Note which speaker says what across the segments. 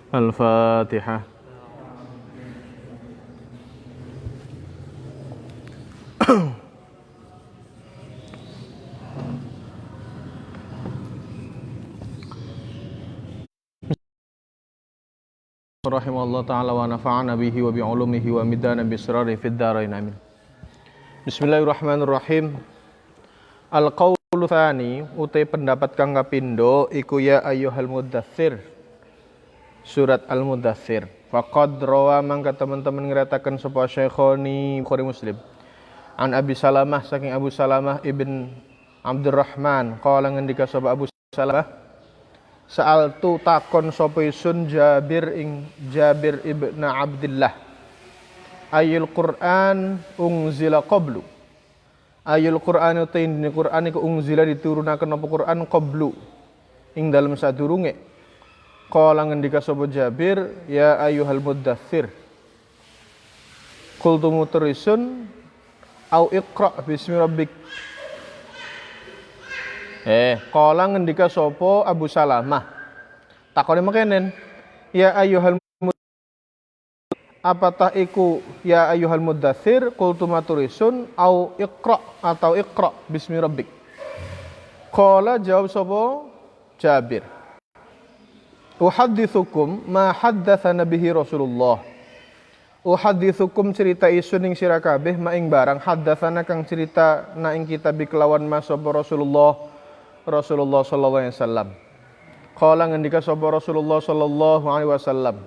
Speaker 1: Al-Fatihah. Rahimahullah ta'ala wa nafa'ana bihi wa bi'ulumihi wa midana bisrari fid dharain amin. Bismillahirrahmanirrahim. Al-qaulu tsani utai pendapat kang kapindo iku ya ayyuhal muddatsir. Surat Al-Muddatsir. Faqad rawa mangka teman-teman ngeratakan sapa Syekhoni Bukhari Muslim. An Abi Salamah saking Abu Salamah ibn Abdurrahman qala ngendika sapa Abu Salamah Sa'altu takon sapa isun Jabir ibn Abdullah Ayul Qur'an unzila qablu. Ayul Qur'an utain di Qur'an iku unzila diturunaken apa Qur'an qablu ing dalem sadurunge. Qala ngendika sapa Jabir ya ayyuhal muddatsir. Qultu mutrisun au iqra bismi rabbik. Qala ngendika sapa Abu Salamah. Takone mekenen, ya ayyuhal apatah iku ya ayyuhal muddatsir qultu maturisun au iqra atau iqra bismi rabbik. Qala jawab sapa Jabir. Uhadditsukum ma haddatsana bihi Rasulullah. Uhadditsukum cerita isun ing sira kabeh ma ing barang haddatsana kang cerita na ing kitab kelawan mas sapa Rasulullah sallallahu alaihi wasallam. Qala ngendika sapa Rasulullah sallallahu alaihi wasallam.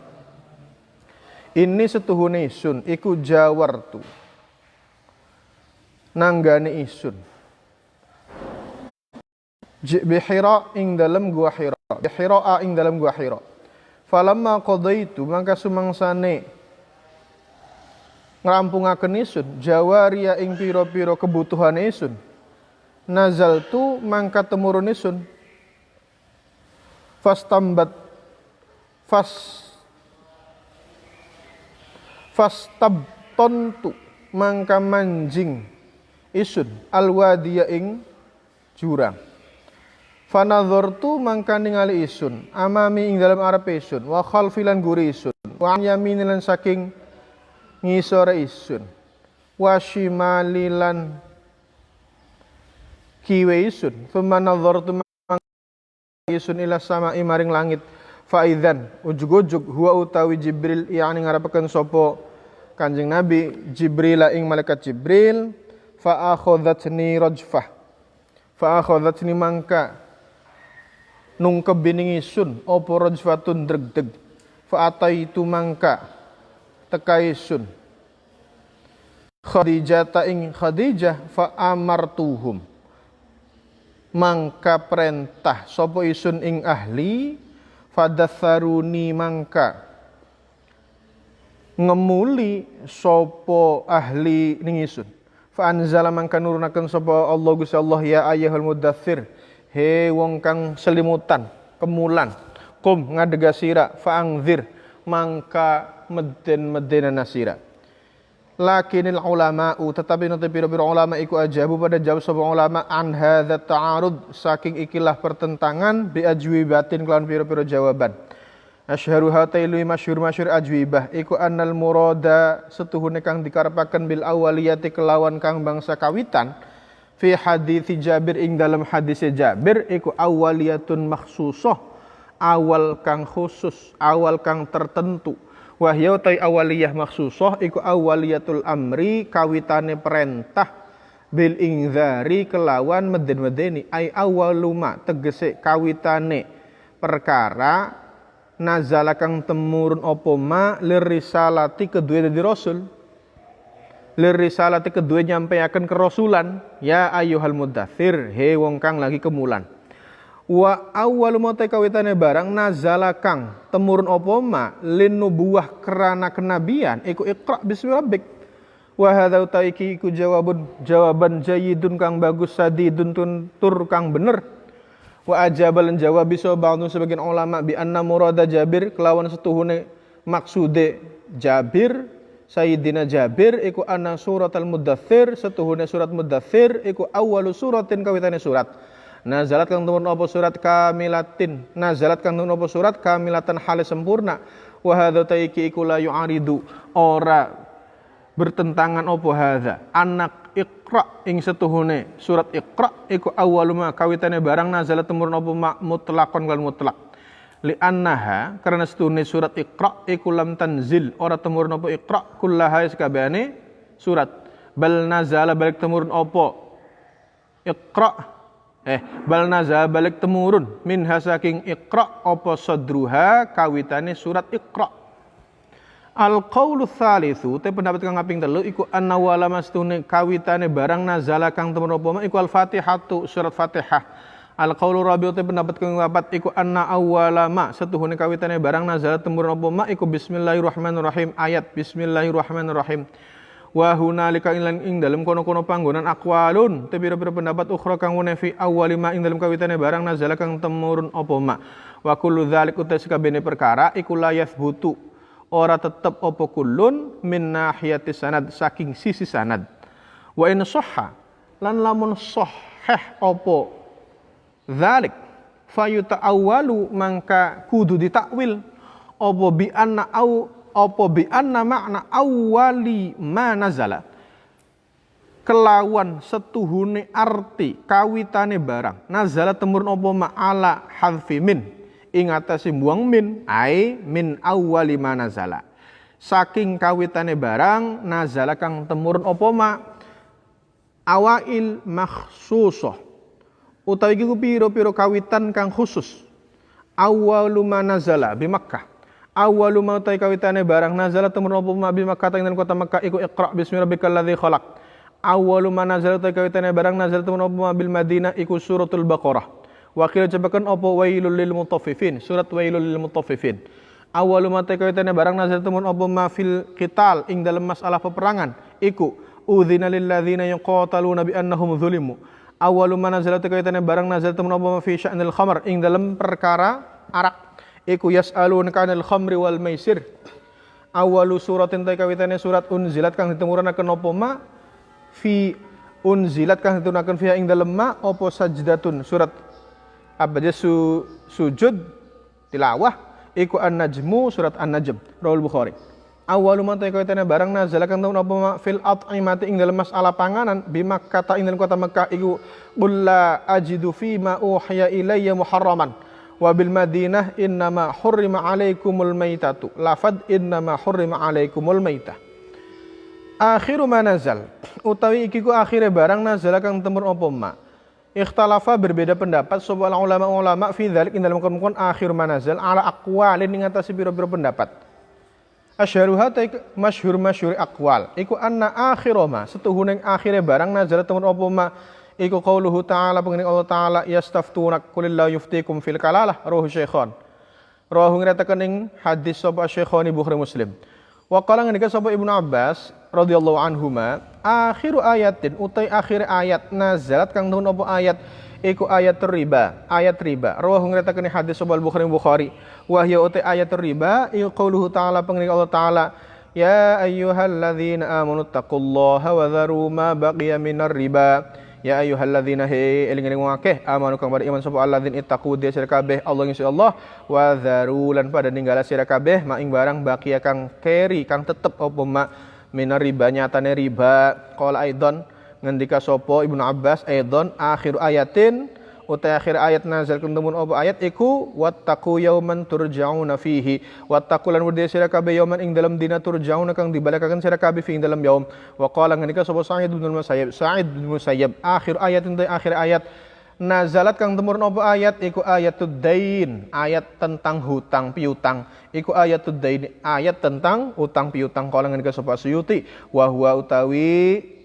Speaker 1: Ini setuhune isun iku jawartu. Nanggane isun. Bihira ing dalem gua Hira. Bihira ing dalem gua Hira. Falamma qadaitu mangka sumangsane ngrampungaken isun jawariya ing pira-pira kebutuhane isun. Nazaltu mangka temurun isun fastabtontu mangka manjing isun alwadiya ing jurang. Fanadhartu mangka ningali isun amami ing dalam arepe isun wa khalfilan guri isun wa yaminilan saking ngisore isun wa shimalilan kiwe isun thumma nadhartu isun ila sama'i maring langit faizan ujug-ujug huwa utawi Jibril yani ngarepaken sapa Kanjeng Nabi Jibril ing malaikat Jibril fa akhadhatni mangka nungkebining isun apa rajfatun dreg-deg fa ataitu mangka teka isun Khadijah fa amartuhum mangka perintah sapa isun ing ahli fadatharuni mangka ngemuli sapa ahli ning isun fa anzala mangka nurunaken sapa Allah Gusti Allah ya ayyuhal muddatsir he wong kang selimutan kemulan kum ngadega sira fa angzir mangka meden-medenana sira. Lakinil ulama'u tetapi nanti pira-pira ulama iku ajabu pada jawab sapa ulama an hadza ta'arud saking ikilah pertentangan bi ajwibatin kelawan pira-pira jawaban. Asyharu hatailu masyhur ajwibah iku annal murada setuhune kang dikarepaken bil awaliyati kelawan kang bangsa kawitan fi hadits Jabir ing dalam hadis Jabir iku awaliyatun makhsusah awal kang khusus awal kang tertentu. Wahya utai awaliyah maksusah iku awaliyatul amri kawitane perintah bil ingzari kelawan meden-medeni ai awaluma tegese kawitane perkara nazala kang temurun apa ma lirisalati kedue dadi rasul lirisalati kedue nyampaiaken kerasulan ya ayyuhal muddatsir he wong kang lagi kemulan. Wa awwalu mate kawitane barang nazala kang temurun apa ma linubuwah kerana kenabian iku iqra bismi rabbik wa hadza utaiki iku jawaban jayyidun kang bagus sadidun tur kang bener wa ajabalan jawab bisa ba'du sebagian ulama bi anna murada Jabir kelawan setuhune maksude Jabir Sayyidina Jabir iku anna suratul muddatsir setuhune surat muddatsir iku awwalu suratin kawitane surat Nazalat kang tumurun apa surat kamilatin. Nazalat kang tumurun apa surat kamilatan hale sempurna. Wa hadza taiki iku la yu'aridu ora bertentangan apa hadza. Anak Iqra ing setuhune surat Iqra iku awwaluma kawitane barang nazalat tumurun apa mutlaqan kal mutlaq. Li annaha karena setuhune surat Iqra iku lam tanzil ora tumurun apa Iqra kullaha sakabehane surat. Bal nazala balik tumurun apa Iqra bal nazala balik temurun minha saking Iqra apa sadruha kawitane surat Iqra. Al qaulu tsalitsu te pendapat kang kaping 3 iku anna wala mastune kawitane barang nazala kang temurun apa iku al Fatihatu surat Fatihah. Al qaulu rabi'u te pendapat kang papat iku anna awwala ma setuhune kawitane barang nazala temurun apa ma iku bismillahirrahmanirrahim ayat bismillahirrahmanirrahim. Wa hunalika ing dalem kono-kono panggonan aqwalun te pira-pira pendapat ukhra kang fi awwali ma ing dalem kawitane barang nazala kang temurun apa ma wa kullu dzalik uta sakabene perkara iku la yathbutu ora tetep apa kullun min nahiyati sanad saking sisi sanad wa in sahha lan lamun sahih apa dzalik fayuta awwalu mangka kudu ditakwil apa bi anna au apa bi anna makna awwali ma nazala kelawan setuhune arti kawitane barang nazala temurun apa ma ala hadfi min ing atase mbuang min ai min awwali ma nazala saking kawitane barang nazala kang temurun apa ma awail makhsusah utawi iku pira-pira kawitan kang khusus awwalu ma nazala bi Makkah awwalu ma ta kawitane barang nazala temurun apa ma bi Makkah ing kota Makkah iku Iqra bismi rabbikal ladzi khalaq. Awwalu ma nazala ta kawitane barang nazala temurun apa ma bil Madinah iku suratul Baqarah. Wa qila jabakan apa wailul lil mutaffifin surat wailul lil mutaffifin. Awwalu ma ta kawitane barang nazala temurun apa ma fil qital ing dalam masalah peperangan iku udzina lil ladzina yuqataluna bi annahum zulimu. Awwalu ma nazala ta kawitane barang nazala temurun apa ma fi sya'nil khamr ing dalam perkara arak iku yas'alunaka 'anil khamri wal maisir. Awalu suratin ta kawitane surat unzilat kang ditemuranaken apa ma fi unzilat kang ditemuranaken fi ing dalem ma apa sajdatun surat abaja sujud tilawah iku an-najmu surat an-najm rawal Bukhari. Awalu ma ta kawitane barang nazala kang temurun apa ma fil at'imati ing dalem masalah panganan bi Makkah ta ing dalem kota Makkah iku qul la ajidu fi ma uhiya ilayya muharraman wa bil Madinah innama hurrima alaikumul maitatu lafad innama hurrima alaikumul maitah. Akhiru ma nazal utawi iki ku akhire barang nazala kang temur apa ma ikhtalafa berbeda pendapat sapa ulama fi dzalik ing dalem kon akhir ma nazal ala aqwalin ing atase pira-pira pendapat. Asyharuha ta masyhur aqwal iku anna akhiru ma setuhune akhire barang nazala temur apa ma iku qauluhu ta'ala pengen Allah ta'ala yastaftunak qulillahu yuftikum fil kalalah ruhu syekhon ruhu ngretaken ing hadis sapa syekhoni Bukhari Muslim wa qala ngendika sapa Ibnu Abbas radhiyallahu anhuma akhiru ayatin utai akhir ayat nazalat kang nuhun apa ayat iku ayat riba ruhu ngretaken ing hadis sapa Bukhari wa hiya utai ayat riba iku qauluhu ta'ala pengen Allah ta'ala ya ayyuhalladzina amanu taqullaha wa dharu ma baqiya minar riba. Ya ayyuhalladzina eling-eling akeh amanu kang pada iman sapa alladzin ittaqu dia sira kabeh Allah insyaallah wa dzaru lan pada ninggala sira kabeh mak ing barang baqiya kang keri kang tetep apa mak minar riba nyatane riba qala aidon ngendika sapa Ibnu Abbas aidon akhir ayatin utai akhir ayat nazal kuntumun apa ayat iku wattaqu yauman turja'una fihi wattaqu lan wedi sira kabeh yauman ing dalam dina turja'una kang dibalakaken sira kabeh fi ing dalam yaum wa qala ngendika sapa Sa'id bin Musayyab akhir ayat utai akhir ayat nazalat kang temurun apa ayat iku ayatud dain ayat tentang hutang piutang iku ayatud dain ayat tentang utang piutang qala ngendika sapa Suyuti wa huwa utawi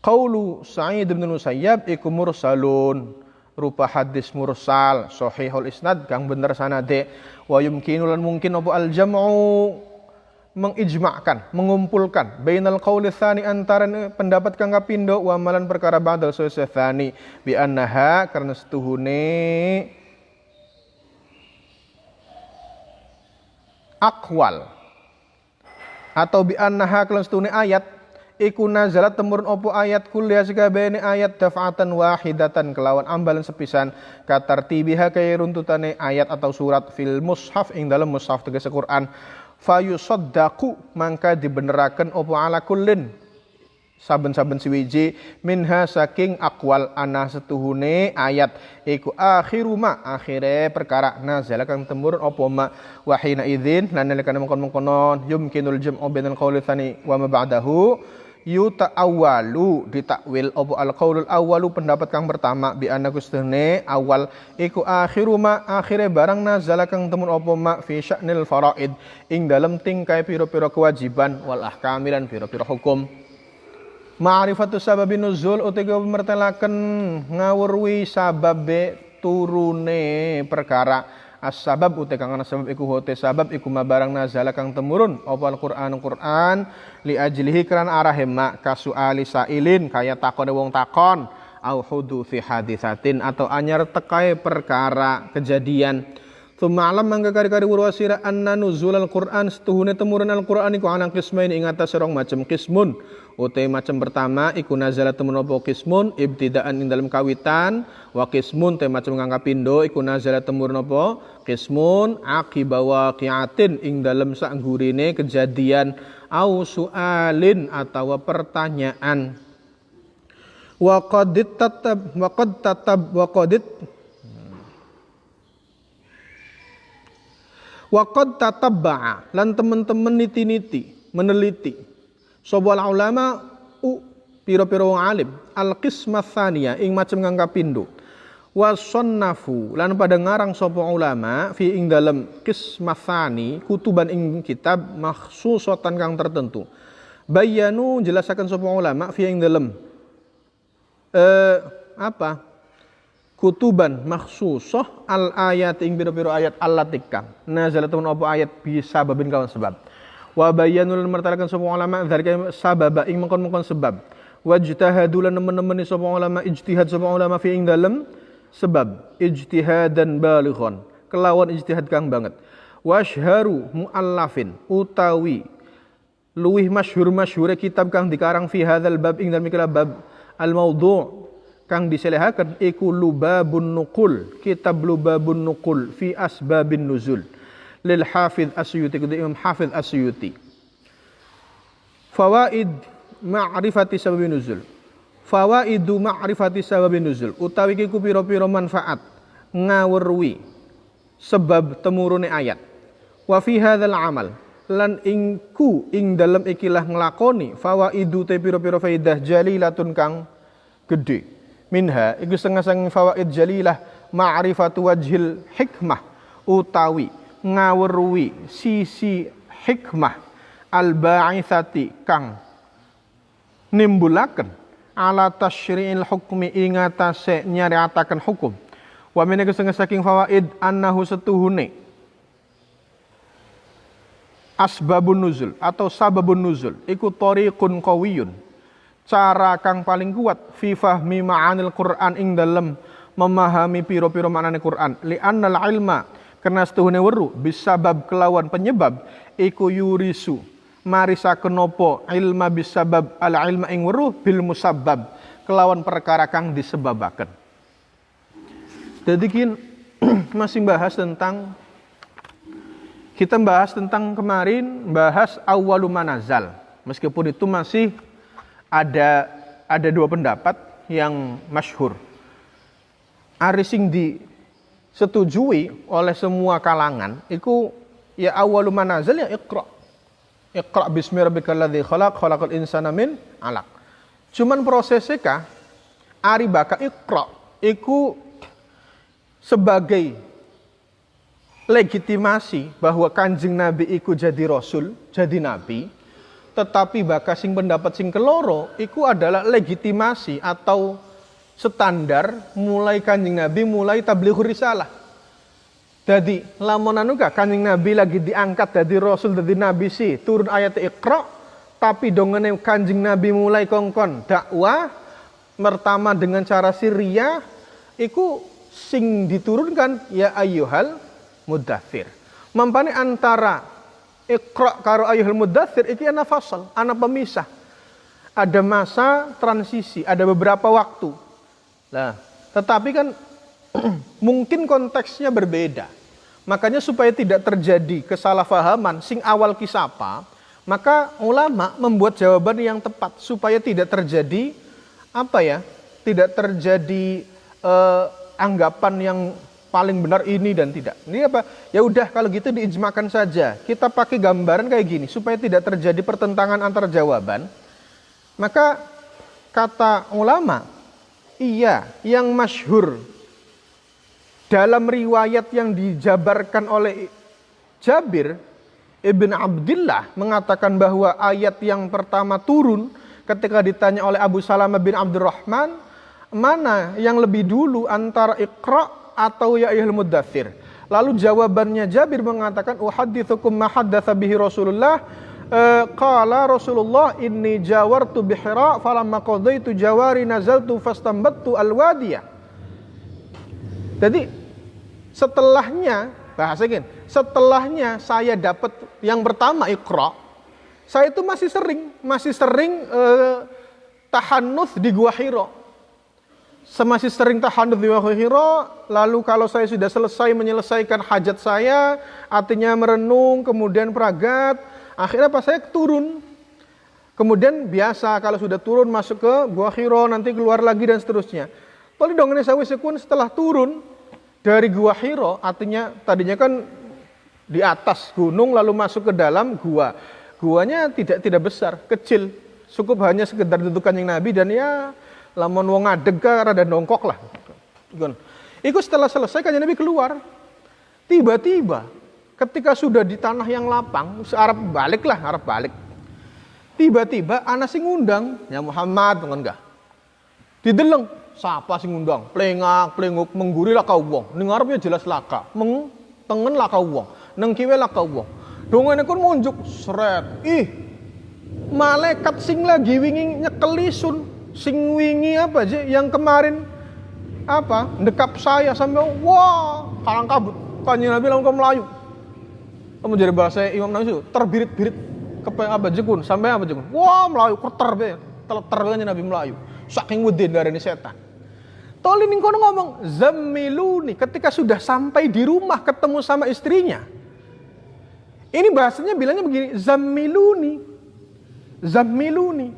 Speaker 1: qaulu Sa'id bin Musayyab iku mursalun rupa hadis mursal sahihul isnad kang bener sanade wa yumkinu lan mungkin apa al jam'u mengijma'kan mengumpulkan bainal qauli tsani antara pendapat kang kapindo wa malan perkara ba'dal tsani bi annaha karena setuhune aqwal atau bi annaha kalau setuhune ayat iku nazalat temurun opo ayat kuliah sekabehane ayat daf'atan wahidatan kelawan ambalan sepisan katartibiha kaya runtutane ayat atau surat fil mushaf ing dalam mushaf tegese Quran fayusaddaqu mangka dibeneraken opo ala kullin saben-saben siwiji minha saking akwal ana setuhune ayat iku akhiru ma akhire perkara nazala kang temurun apa ma wahina idzin lan nalika mengkon-mengkonon yumkinul jam'u bainal qawli tsani wa ma ba'dahu yuta'awwalu ditakwil apa al-qaulul awwalu pendapat kang pertama bi anna kustune awal iku akhiru ma akhire barang nazala kang temun apa ma fi sya'nil faraid ing dalem tingkai pira-pira kewajiban wal ahkamilan pira-pira hukum. Ma'rifatu sababin nuzul utega mertelaken ngawurwi sababe turune perkara as-sabab utek kang ana sabab iku hote sabab iku mabarang nazala kang temurun apa Al-Qur'an li ajlihi kran arahe mak kasuali sailin kaya takone wong takon au hudutsi hadisatin atau anyar tekae perkara kejadian. Tsumma alam mangga kari-kari wurwasira anna nuzul al-Qur'an setuhune temurun Al-Qur'an iku ana qismain ing atas serong macem qismun. Utai macam pertama iku nazala temen apa qismun ibtidaan ing dalam kawitan wa qismun te macam kang kapindo iku nazala temurun apa qismun aqiba waqiatin ing dalam sanggurine kejadian au sualin atau pertanyaan wa qad tatabba'a lan teman-teman niti-niti meneliti sobal ulama piro-piro wong alim al-qismah tsaniyah ing macem kang kapindo wasonnafu lan pada ngarang sapa ulama fi ing dalem qismah tsani kutuban ing kitab makhsusatan kang tertentu bayanu jelasaken sapa ulama fi ing dalem kutuban makhsusah al ayat ing piro-piro ayat allatikang nazalatun apa ayat bisa babin kawan sebab wa bayanul martalakan sapa ulama dzalika sababa ing mengkon-mengkon sebab wajtahadulan nemen-nemen sapa ulama ijtihad sapa ulama fi ing dalem sebab ijtihadan balighan kelawan ijtihad kang banget washharu muallafin utawi luwih masyhur kitab kang dikarang fi hadzal bab ing dalem bab al maudhu' kang diselehaken iku lubabun nuqul kitab lubabun nuqul fi asbabin nuzul lil Hafidz Asyuti kedua Imam Hafidz Asyuti. Fawaid ma'rifati sababin nuzul. Fawaidu ma'rifati sababin nuzul. Utawi ki pira-pira manfaat ngawruhi sebab temurune ayat. Wa fi hadzal amal lan ingku ing dalem ikilah nglakoni fawaidu te pira-pira faidah jalilatun kang gede. Minha iku setengah-setengah fawaid jalilah ma'rifatu wajhil hikmah utawi ngawruhi sisi hikmah al-ba'itsati kang nimbulaken ala tasyri'il hukmi ing atase nyariataken hukum wa min saking fawaid annahu setuhune asbabun nuzul atau sababun nuzul iku tariqun qawiyun cara kang paling kuat fi fahmi ma'anil Qur'an ing dalem memahami piro-piro maknane Qur'an li annal ilma karena setuhune weru bisabab kelawan penyebab iku yurisu marisaken napa ilma bisabab al ilma ing weruh bil musabbab kelawan perkara kang disebabaken. Jadi masih bahas tentang kita bahas tentang kemarin bahas awwalu manazal. Meskipun itu masih ada dua pendapat yang masyhur. Arising disetujui oleh semua kalangan iku ya awwalu manazal ya iqra. Iqra bismi rabbikal ladzi khalaq khalaqal insana min 'alaq. Cuman prosesnya kah ari baka iqra iku sebagai legitimasi bahwa Kanjeng Nabi iku jadi rasul, jadi nabi, tetapi baka sing pendapat sing keloro iku adalah legitimasi atau standar mulai Kanjeng Nabi mulai tablighur risalah. Jadi lamun anu ka Kanjeng Nabi lagi diangkat dari rasul dari nabi sih turun ayat Iqra tapi dongene Kanjeng Nabi mulai kongkon dakwah pertama dengan cara sirriyah iku sing diturunkan ya ayyuhal muddatsir. Mampane antara Iqra karo ayyuhal muddatsir iki ana fasal, ana pemisah. ada masa transisi, ada beberapa waktu. Nah, tetapi kan mungkin konteksnya berbeda. Makanya supaya tidak terjadi kesalahpahaman sing awal kisapa, maka ulama membuat jawaban yang tepat supaya tidak terjadi tidak terjadi anggapan yang paling benar ini dan tidak. Ini apa? Ya udah kalau gitu diijmakan saja. Kita pakai gambaran kayak gini supaya tidak terjadi pertentangan antar jawaban. Maka kata ulama, iya, yang masyhur dalam riwayat yang dijabarkan oleh Jabir Ibn Abdillah mengatakan bahwa ayat yang pertama turun ketika ditanya oleh Abu Salamah bin Abdurrahman, mana yang lebih dulu antara Iqra atau ya ayyuhal muddatsir? Lalu jawabannya Jabir mengatakan, uhadditsukum ma haddatsa bihi Rasulullah, qala Rasulullah inni jawartu bi Hira falamma qadaitu jawari nazaltu fastambattu alwadiyah. Jadi setelahnya, setelahnya saya dapat yang pertama Iqra, saya itu masih sering tahannuts di Gua Hira. Masih sering tahannuts di Gua Hira, lalu kalau saya sudah selesai menyelesaikan hajat saya, artinya merenung, kemudian peragat, akhirnya pas saya turun. Kemudian biasa kalau sudah turun masuk ke Gua Hira, nanti keluar lagi dan seterusnya. Tadi dong ini setelah turun dari Gua Hira, artinya tadinya kan di atas gunung lalu masuk ke dalam gua. Guanya tidak besar, kecil. Cukup hanya sekedar dudukan yang Nabi dan ya lamun wong ngadeg rada nongkok lah. Iku setelah selesai kan Nabi keluar. Tiba-tiba ketika sudah di tanah yang lapang, arep balik. Tiba-tiba ana sing ngundang, ya Muhammad enggak. Dideleng, siapa sing ngundang? Plenguk mengguri laka wong. Ning ngarep ya jelas laka. Tengen laka wong. Nang kiwe laka wong. Dongane kon munjuk sret. Malaikat sing lagi wingi nyekeli sun. Sing wingi apa aja yang kemarin ndekap saya sampai wah, kalang kabut. Kanjeng Nabi langsung melayu. Kamu jadi bahasa Imam Nawawi itu terbirit-birit jekun sampai jekun. Wah, melayu keter be. Teleter kanjeng Nabi melayu. Saking wedin darane setan. Tolin ning kono ngomong zammiluni ketika sudah sampai di rumah ketemu sama istrinya. Ini bahasanya bilangnya begini, zammiluni.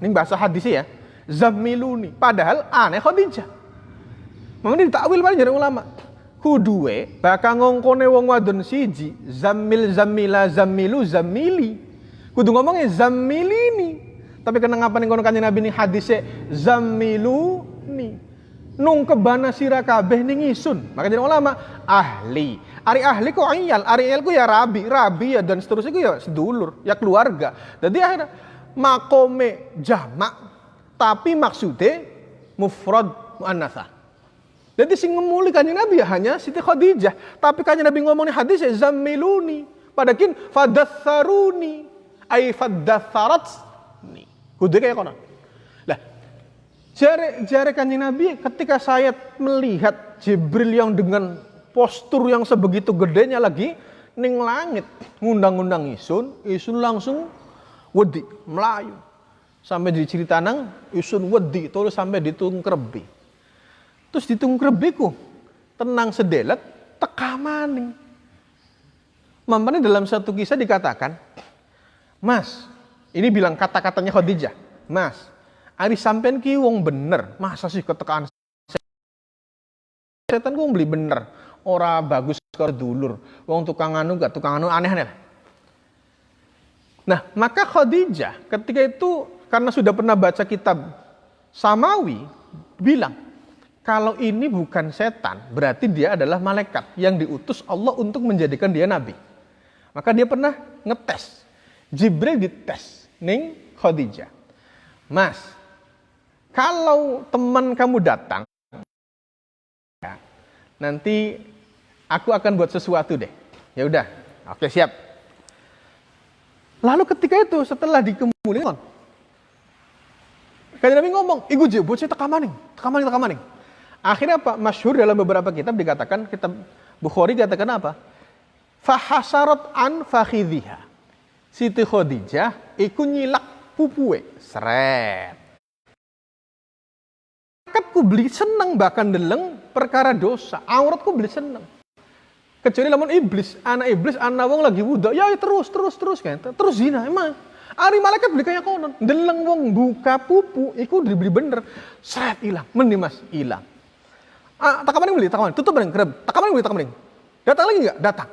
Speaker 1: Ini bahasa hadisnya ya. Zammiluni. Padahal aneh Khadijah. Memang ditakwil paling jarang ulama. Kuduwe bakal ngongkone wong wadon siji, zammila, zammilu, zammili. Kudu ngomongnya zammilini. Tapi kena ngapa nih kono kanjeng Nabi ini hadisnya zammiluni. Nung kebana sira kabeh ning isun. Maka jadi ulama ahli. Ari ahli kok iyal, ari iyal ku ya rabi ya dan seterusnya ku ya sedulur, ya keluarga. Jadi akhirnya makome jamak tapi maksudnya mufrad muannatsa. Jadi sing ngemuli kanjeng Nabi ya hanya Siti Khadijah, tapi kanjeng Nabi ngomongin hadis ya zammiluni. Padakin fadatsaruni ay fadatsaratni. Kudu kayak kono. Lah, jare kanjeng Nabi ketika saya melihat Jibril yang dengan postur yang sebegitu gedenya lagi ning langit ngundang-undang isun langsung wedi melayu. Sampai jadi cerita nang isun wedi terus sampai ditungkrebi. Terus ditungkrebiku tenang sedelet teka maning. Mampane dalam satu kisah dikatakan, "Mas, ini bilang kata-katanya Khadijah. Mas, ari sampean ki wong bener, masa sih ketekaan setan ku beli bener, ora bagus karo dulur. Wong tukang anu aneh-aneh." Nah, maka Khadijah ketika itu karena sudah pernah baca kitab Samawi bilang, kalau ini bukan setan, berarti dia adalah malaikat yang diutus Allah untuk menjadikan dia nabi. Maka dia pernah ngetes. Jibril dites ning Khadijah. Mas, kalau teman kamu datang, nanti aku akan buat sesuatu deh. Ya udah, oke siap. Lalu ketika itu setelah dikemulin, kanjeng Nabi ngomong, "Iku je, bocah teka maning. Akhirnya apa? Masyhur dalam beberapa kitab dikatakan, kitab Bukhari dikatakan apa? Fahasarat an fakhidhiha. Siti Khadijah iku nyilak pupuke, seret. malaikatku beli seneng bahkan deleng perkara dosa. Auratku beli seneng. Kecuali lamun iblis, anak wong lagi wudu, ya terus kan. Terus zina emang. Ari malaikat beli kayak konon. Deleng wong buka pupu, iku dibeli bener. Seret hilang. Mending Mas, hilang. Tak kamaring beli, tak kamaring. Tutup maning, kerem. Tak kamaring beli, tak kamaring. Datang lagi enggak? Datang.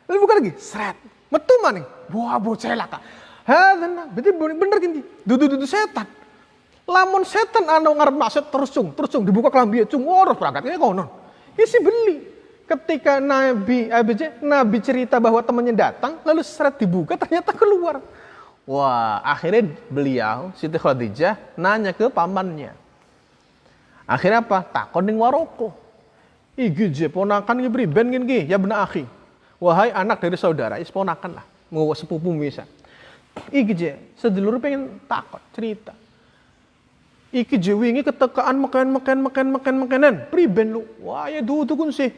Speaker 1: Lalu buka lagi, seret. Metu maning. Wah, bocah laka. Hadan, berarti bener gini. Dudu setan. Lamun setan anu ngarep maksud terus cung dibuka kelambi cung ora perangkatnya konon. Isi beli. Ketika Nabi cerita bahwa temannya datang, lalu seret dibuka ternyata keluar. Wah, akhirnya beliau Siti Khadijah nanya ke pamannya. Akhirnya apa? Takon ning waroko. Iki je ponakan ki priben ki ya bena akhi. Wahai anak dari saudara, is ponakan lah. Mau sepupu bisa. Iki je sedulur pengen takon cerita. Iki je wingi ketekaan makanan. Priben lu. Wah, ya dudu kun si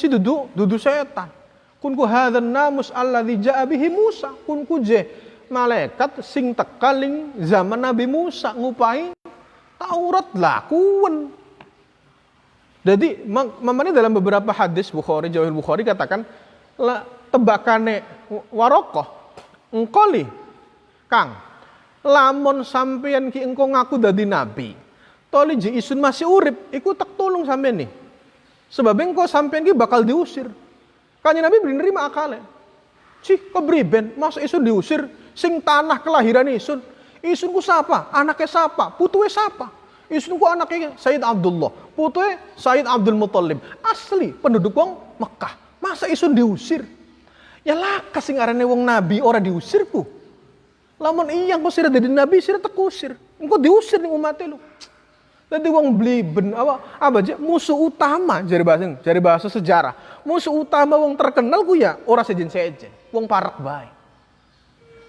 Speaker 1: dudu setan. Kun ku hadzan namus alladzi ja'a bihi Musa. Kun ku je malaikat sing tekaling zaman Nabi Musa ngupai Taurat lakuan. Jadi mamane dalam beberapa hadis Bukhari, Jawahir Bukhari katakan tebakane Warokoh engkoli Kang lamun sampeyan ki engko ngaku dadi nabi toli ji isun masih urip iku tak tolong sampeyan nih sebab engko sampeyan ki bakal diusir. Kanjeng Nabi beli nerima akale. Cih kebriben masa isun diusir sing tanah kelahiran isun ku siapa? Anaknya siapa? Putuwe siapa? Isun ku anaknya Sayyid Abdullah, putuwe Sayyid Abdul Muttalib. Asli penduduk wong Mekah. Masa isun diusir? Ya lakas sing arane wong nabi ora diusir ku. Lamun iya engko sira dadi nabi sira tekusir. Engko diusir ning umat lu. Dadi wong beli apa aja musuh utama jari bahasa sejarah. Musuh utama wong terkenal ku ya ora sejen-sejen. Wong parak bae.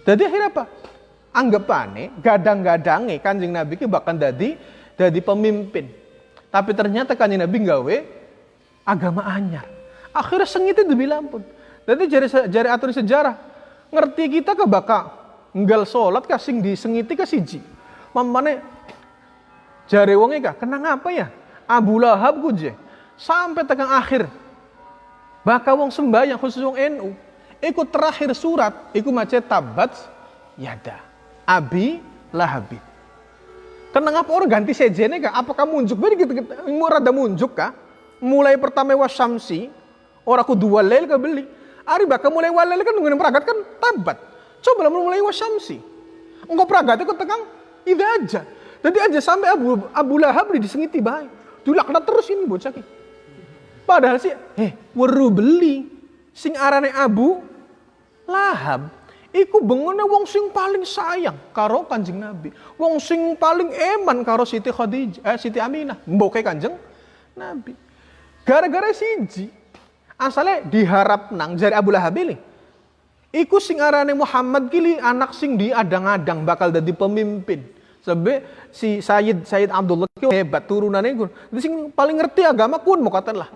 Speaker 1: Jadi akhirnya apa? Anggapane gadang-gadange Kanjeng Nabi ki bakal dadi pemimpin. Tapi ternyata Kanjeng Nabi gawe agama anyar. Akhirnya sengite dibilang pun. Jadi jari aturan sejarah ngerti kita ke bakal nggal salat kasing disengiti ke siji. Mamane jari wonge ka kenang apa ya? Abu Lahab ku je. Sampai tekan akhir. Bakal wong sembahyang khusus wong NU. Iku terakhir surat, iku maca tabat yada Abi Lahab. Kenapa orang ganti sejene kah? Apakah munjuk? Beri gitu, rada munjuk kah? Mulai pertama wasyamsi, orang kudu walel ke beli. Ari bakal mulai walel kan nungguin peragat kan tabat. Coba lah mulai wasyamsi. Engkau peragat itu tegang, ide aja. Jadi aja sampai Abu Lahab disengiti baik. Dilaknat terus ini bocah ki. Padahal sih, weru beli sing arane Abu Lahab iku bengone wong sing paling sayang karo Kanjeng Nabi. Wong sing paling eman karo Siti Khadijah, Siti Aminah, mboke Kanjeng Nabi. Gara-gara siji asale diharap nang jari Abu Lahab ini. Iku sing arane Muhammad kili anak sing diadang-adang bakal dadi pemimpin. Sebab si Sayyid Abdullah ki hebat turunane iku. Sing paling ngerti agama kun mau katakan lah.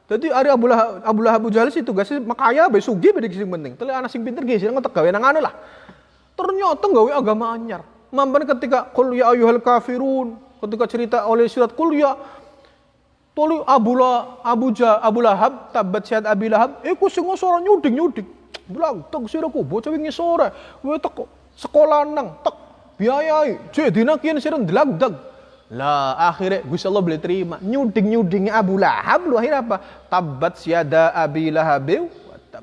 Speaker 1: Jadi ari Abu Lahab Abu Jahal sih tugasnya makaya bae sugih bae sing penting. Tele anak sing pinter ge sing ngotek gawe nang anu lah. Ternyata gawe agama anyar. Mampan ketika qul ya ayyuhal kafirun, ketika cerita oleh surat qul ya toli Abu Lahab tabat syad Abi Lahab iku sing ngosora nyuding. Bilang tek siraku bocah wingi sore, kowe teko sekolah nang tek biayai, jedina kian sira ndelagdag. Lah akhirnya Gusti Allah boleh terima nyuding-nyudingnya Abu Lahab lu akhirnya apa? Tabat syada Abi Lahab wa tab.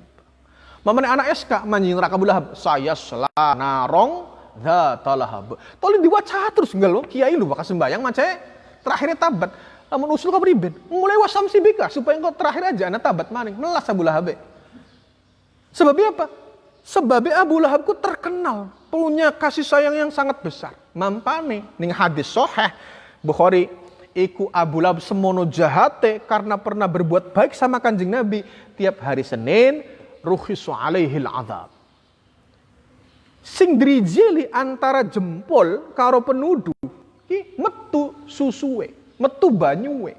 Speaker 1: Mamane anak SK manjing neraka Abu Lahab saya selanarong dzata lahab. Tolong diwaca terus enggak lo kiai lu bakal sembayang maca terakhirnya tabat. Lamun usul ka priben mulai wasamsi bika supaya engkau terakhir aja ana tabat maning melas Abu Lahab. Sebabnya apa? Sebabnya Abu Lahab ku terkenal punya kasih sayang yang sangat besar. Mampane ning hadis sahih Bukhari iku Abu Lahab semono jahate karena pernah berbuat baik sama Kanjeng Nabi tiap hari Senin ruhisu alaihil azab. Sing drijeli antara jempol karo penuduh ki metu susuwe, metu banyuwe.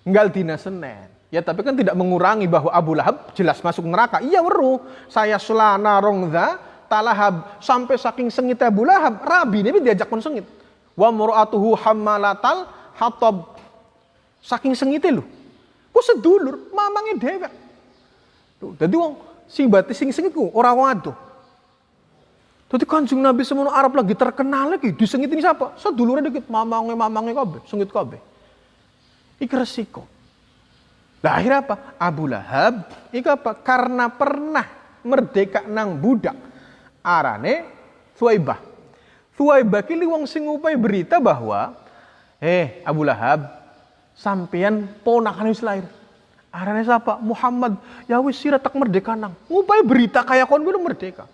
Speaker 1: Nggal dina Senin. Ya tapi kan tidak mengurangi bahwa Abu Lahab jelas masuk neraka. Iya weruh, saya selana rongza talahab sampai saking sengit Abu Lahab, Rabi Nabi diajak pun sengit. Wa mur'atuhu hammalatal Hatab. Saking sengite lho. Ku sedulur, mamange dhewek. Lho, dadi wong sing batis sing sengit ku ora wong adoh. Dadi Kanjeng Nabi semono Arab lagi terkenal lagi disengiti siapa? Sedulure dikit, mamange kabeh, sengit kabeh. Iki resiko. Lah akhirnya apa? Abu Lahab iki apa? Karena pernah merdeka nang budak. Arane Thuwaibah. Thuwaibah ki wong sing ngupai berita bahwa Abu Lahab sampeyan ponakan wis lair. Arane siapa? Muhammad. Ya wis sira tak merdeka nang. Ngupai berita kaya kon belum merdeka.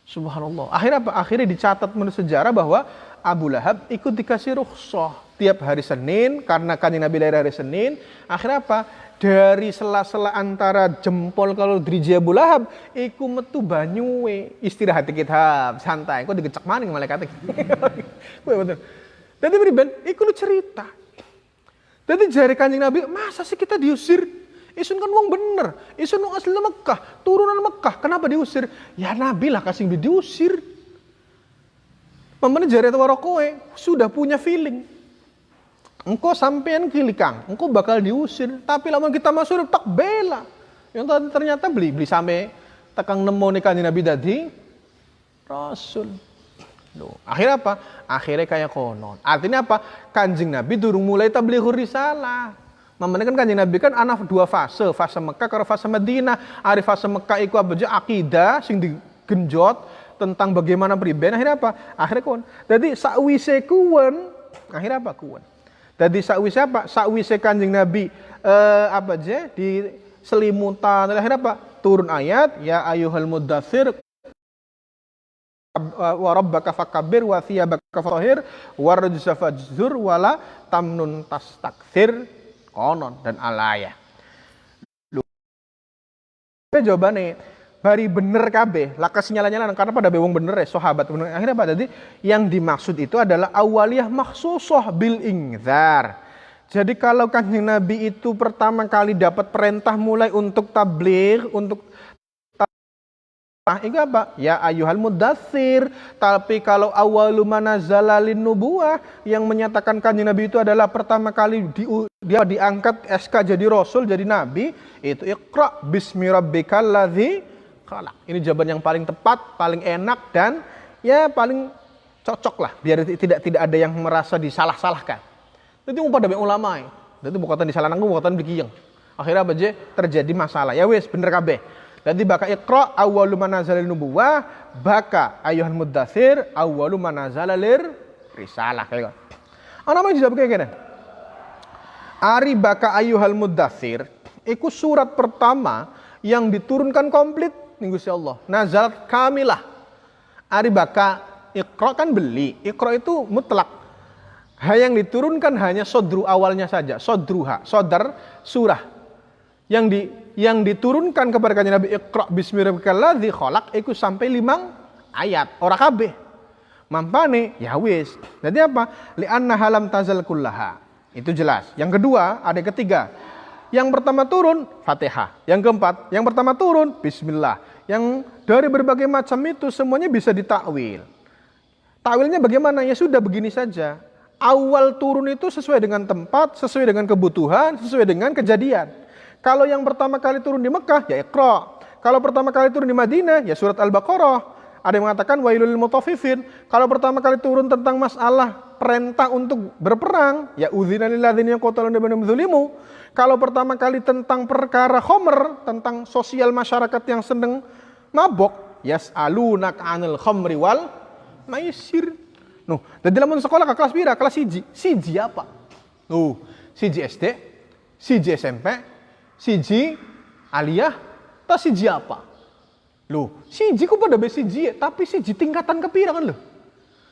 Speaker 1: Subhanallah. Akhirnya apa? Akhirnya dicatat menurut sejarah bahwa Abu Lahab ikut dikasih rukhsah tiap hari Senin karena Kanjeng Nabi lahir hari Senin. Akhirnya apa? Dari sela-sela antara jempol kalau driji Abu Lahab iku metu banyuwe istirahat dikit santai. Kok digecek maning malaikat iki. Kowe betul. Dadi priben iku lu cerita. Dadi jare Kanjeng Nabi, masa sih kita diusir? Isun kan wong bener. Isun wong asli Mekah, turunan Mekah. Kenapa diusir? Ya Nabi lah kasih diusir. Mamane jare waro kowe sudah punya feeling. Engkau sampean kilikang, engkau bakal diusir. Tapi lamun kita masuk tak bela. Yang ternyata beli sampai tekang nemu nih Kanjeng Nabi dadi Rasul. Loh, akhirnya apa? Akhirnya kayak konon. Artinya apa? Kanjeng Nabi durung mulai tablighur risalah. Mamane kan Kanjeng Nabi kan ana dua fase Mekah karo fase Madinah. Ari fase Mekah iku apa aja akidah sing digenjot tentang bagaimana priben. Akhirnya apa? Akhirnya kuwen. Dadi sakwise kuwen, akhirnya apa kuwen? Dadi sakwise apa? Sakwise Kanjeng Nabi apa aja di selimutan. Akhirnya apa? Turun ayat ya ayyuhal muddatsir wa rabbaka fakabbir wa thiyabaka fatahhir warujza fajzur wala tamnun tastakthir konon dan alaya. Jawabane bari bener kabeh, lakas nyala-nyala karena pada bewong bener ya sahabat bener. Akhirnya apa tadi? Yang dimaksud itu adalah awaliyah makhsusah bil ingzar. Jadi kalau Kanjeng Nabi itu pertama kali dapat perintah mulai untuk tabligh, untuk itu apa? Ya ayyuhal muddatsir. Tapi kalau awalu manazala lin nubuwah yang menyatakan Kanjeng Nabi itu adalah pertama kali dia diangkat SK jadi rasul, jadi nabi, itu Iqra bismi rabbikal ladzi khalaq. Ini jawaban yang paling tepat, paling enak dan ya paling cocok lah biar tidak ada yang merasa disalah-salahkan. Itu pada ulama. Itu bukan disalah nanggung, bukan dikiyeng. Akhirnya apa je? Terjadi masalah. Ya wis bener kabeh. Jadi baka Iqra awwalu manazalin nubuwah, baka ayyuhal muddatsir awwalu manazalir risalah kayak. Ana mah dijawab kayak gini. Ari baka ayyuhal muddatsir iku surat pertama yang diturunkan komplit ning Gusti Allah. Nazalat kamilah. Ari baka Iqra kan beli. Iqra itu mutlak. Yang diturunkan hanya sodru awalnya saja, sodruha, sodar surah. Yang diturunkan kepada Kanjeng Nabi Iqra bismi rabbikal ladzi khalaq iku sampai 5 ayat ora kabeh. Mampane ya wis. Jadi apa? Li anna halam tazal kullaha. Itu jelas. Yang kedua, ada yang ketiga. Yang pertama turun Fatihah. Yang keempat, yang pertama turun bismillah. Yang dari berbagai macam itu semuanya bisa ditakwil. Takwilnya bagaimana? Ya sudah begini saja. Awal turun itu sesuai dengan tempat, sesuai dengan kebutuhan, sesuai dengan kejadian. Kalau yang pertama kali turun di Mekah, ya Iqra. Kalau pertama kali turun di Madinah, ya surat Al-Baqarah. Ada yang mengatakan wailul lil mutaffifin. Kalau pertama kali turun tentang masalah perintah untuk berperang, ya udzina lil ladzina yaqtaluna bi dzulimu. Kalau pertama kali tentang perkara khamr, tentang sosial masyarakat yang sedang mabok, yas'alunaka 'anil khamri wal maisir. Nuh, jadi lamun sekolah ke kelas pira? Kelas 1. Siji apa? Nuh, siji SD, siji SMP, siji aliyah, tak siji apa? Loh, siji ku pada siji, tapi siji tingkatan kepira kan loh.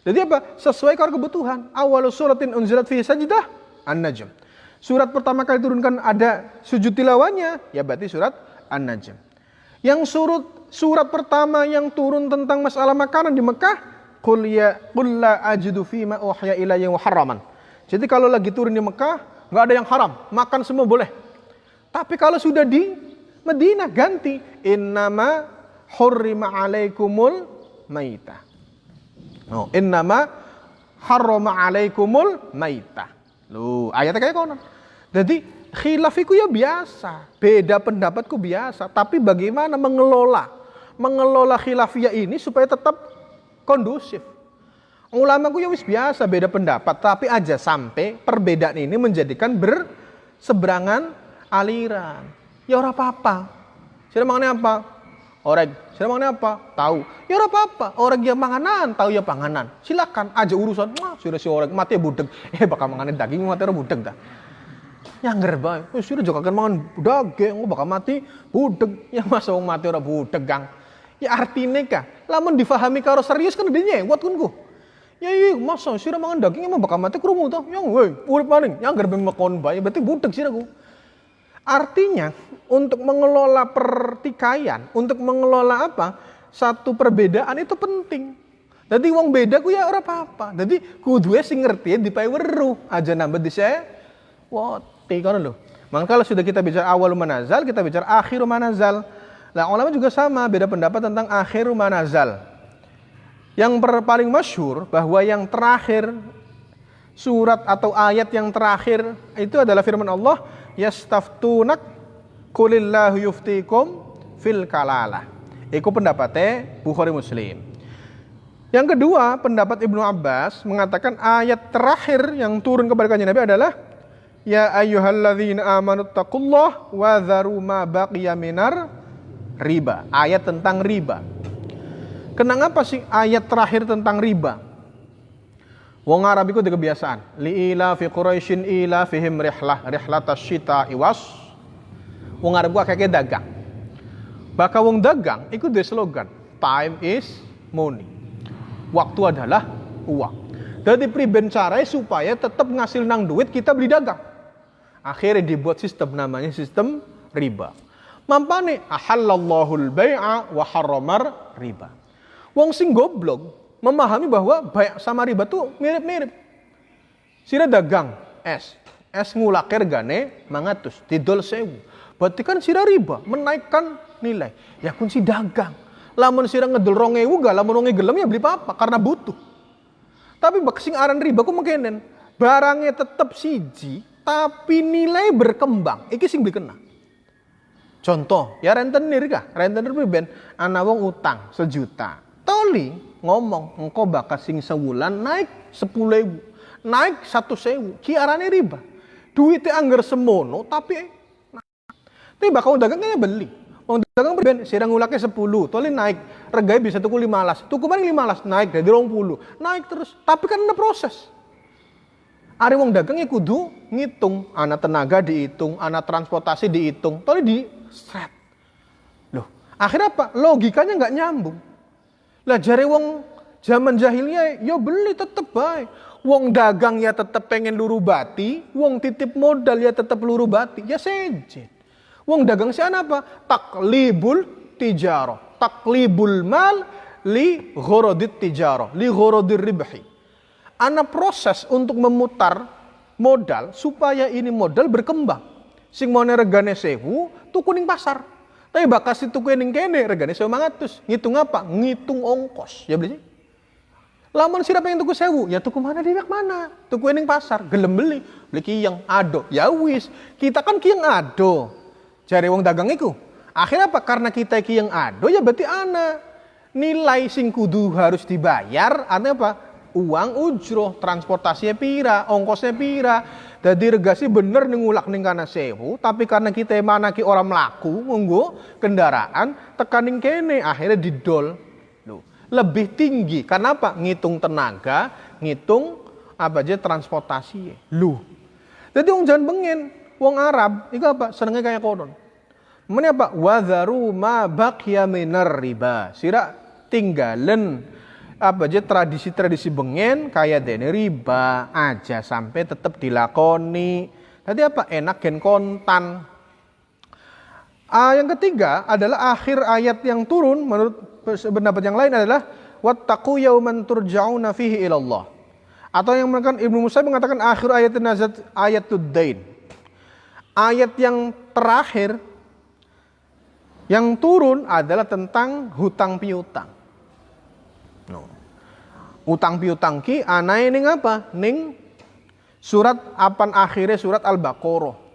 Speaker 1: Jadi apa? Sesuai karo kebutuhan. Awal suratin unzilat fi sajdah An-Najm. Surat pertama kali turunkan ada sujud tilawahnya, ya berarti surat An-Najm. Yang surat pertama yang turun tentang masalah makanan di Mekah, qul la ajidu fima uhya ilayya muharraman. Jadi kalau lagi turun di Mekah, enggak ada yang haram, makan semua boleh. Tapi kalau sudah di Madinah ganti innama hurrima alaikumul maitah. Oh, innama harrama alaikumul maitah. Loh, ayatnya kayak konon. Jadi khilaf itu ya biasa, beda pendapatku biasa, tapi bagaimana mengelola khilafiyah ini supaya tetap kondusif. Ulama ku ya wis biasa beda pendapat, tapi aja sampai perbedaan ini menjadikan berseberangan aliran. Ya ora apa-apa. Sira mangane apa? Oreg. Sira mangane apa? Tahu. Ya ora apa-apa. Oreg ya panganan, tahu ya panganan. Silakan aja urusan. Wah, sudah si oreg mati ya budeg. Bakal manganin daging mati ora budeg dah. Nyangger bae. Wis sudah jokaken mangan daging, bakal mati budeg. Ya masa wong mati ora budeg, Kang. Ya artine kah? Lamun difahami karo serius kan udah nyewot kun ku. Ya iya, masa sira mangan daging emang bakal mati krungu to? Yang weh, urip maning, nyangger bemekon bae, berarti budeg siraku. Artinya, untuk mengelola pertikaian, untuk mengelola apa? Satu perbedaan itu penting. Jadi wong beda ku ya ora apa-apa. Jadi kudu sing ngerti dipae weruh, aja nambah dise wote kono lho. Maka kalau sudah kita bicara awal manazal, kita bicara akhir manazal. Nah, ulama juga sama, beda pendapat tentang akhir manazal. Yang paling masyhur bahwa yang terakhir surat atau ayat yang terakhir itu adalah firman Allah, yastaftunak qulillahu yuftikum fil kalalah. Iku pendapatnya Bukhari Muslim. Yang kedua, pendapat Ibnu Abbas mengatakan ayat terakhir yang turun kepada kanjeng Nabi adalah ya ayyuhalladzina amanu taqullaha wa dzaru ma baqiya minar riba. Ayat tentang riba. Kenapa sih ayat terakhir tentang riba? Wong Arab itu ada kebiasaan. Li'ila fi Quraisyin ila fihim rihlatas syita iwas. Wong Arab gua kayak dagang. Baka wong dagang itu ada slogan. Time is money. Waktu adalah uang. Jadi priben caranya supaya tetap ngasil nang duit kita beli dagang. Akhirnya dibuat sistem namanya sistem riba. Mampane ahallallahul bai'a wa harramar riba. Wong sing goblok memahami bahwa baik sama riba tuh mirip-mirip. Sira dagang es ngulake regane 500 didol 1000. Berarti kan sira riba, menaikkan nilai. Ya kun si dagang. Lamun sira ngedol 2000 gak lamun 2000 gelem ya beli apa karena butuh. Tapi bak sing aran riba ku mengkenen. Barangnya tetep siji tapi nilai berkembang. Iki sing beli kena. Contoh, ya rentenir kah? Rentenir ben ana wong utang 1 juta. Toli ngomong engkau bakal sing sewulan naik 10.000, naik 100.000, ciarane riba. Duitnya anggar semono tapi bakal dagangnya beli. Wong dagang ben sira ngulake 10, toli naik, regane bisa tuku 15. Tuku paling 15 naik dari 20, naik terus. Tapi kan ada proses. Are wong dagangnya kudu ngitung, ana tenaga dihitung, ana transportasi dihitung, toli di seret. Loh, akhirnya apa? Logikanya nggak nyambung. Lah jare wong zaman jahiliyah ya beli tetep bae. Wong dagang ya tetep pengen luru bati, wong titip modal ya tetep luru bati, ya sejen. Wong dagang si apa? Taklibul tijarah, taklibul mal li ghorodit tijarah, li ghorodir ribhi. Ana proses untuk memutar modal supaya ini modal berkembang. Sing mau regane 1000, tuku ning pasar. Tapi bakal si tuku ning kene regane 1.500. Ngitung apa? Ngitung ongkos. Ya beli. Lamun sira pengen tuku 1000, ya tuku mana di mana? Tuku ning pasar, gelem beli kiyang ado. Ya wis, kita kan kiyang ado. Jare wong dagang iku. Akhirnya apa? Karena kita kiyang ado ya berarti ana nilai sing kudu harus dibayar, ana apa? Uang ujroh, transportasinya pira, ongkosnya pira. Jadi regasi bener ngulak ning kana 1000, tapi karena kita mana ki orang melaku nganggo kendaraan tekaning kene akhirnya didol. Loh, lebih tinggi. Karena apa? Ngitung tenaga, ngitung apa aja transportasi. Loh. Jadi wong jangan bengen, wong Arab itu apa? Senengnya kayak konon. Mene apa? Wadzaru ma baqiya minar riba. Sira tinggalen apa aja tradisi-tradisi bengen kayak dene riba aja sampai tetap dilakoni. Tadi apa? Enak gen kontan. Yang ketiga adalah akhir ayat yang turun menurut pendapat yang lain adalah wattaqu yauman turja'una fihi ilallah. Atau yang mengatakan Ibnu Musa mengatakan akhir ayat nazat ayatud dain. Ayat yang terakhir yang turun adalah tentang hutang piutang. Utang piutang ki anae ning apa? Ning Surat apan akhirnya surat Al-Baqarah.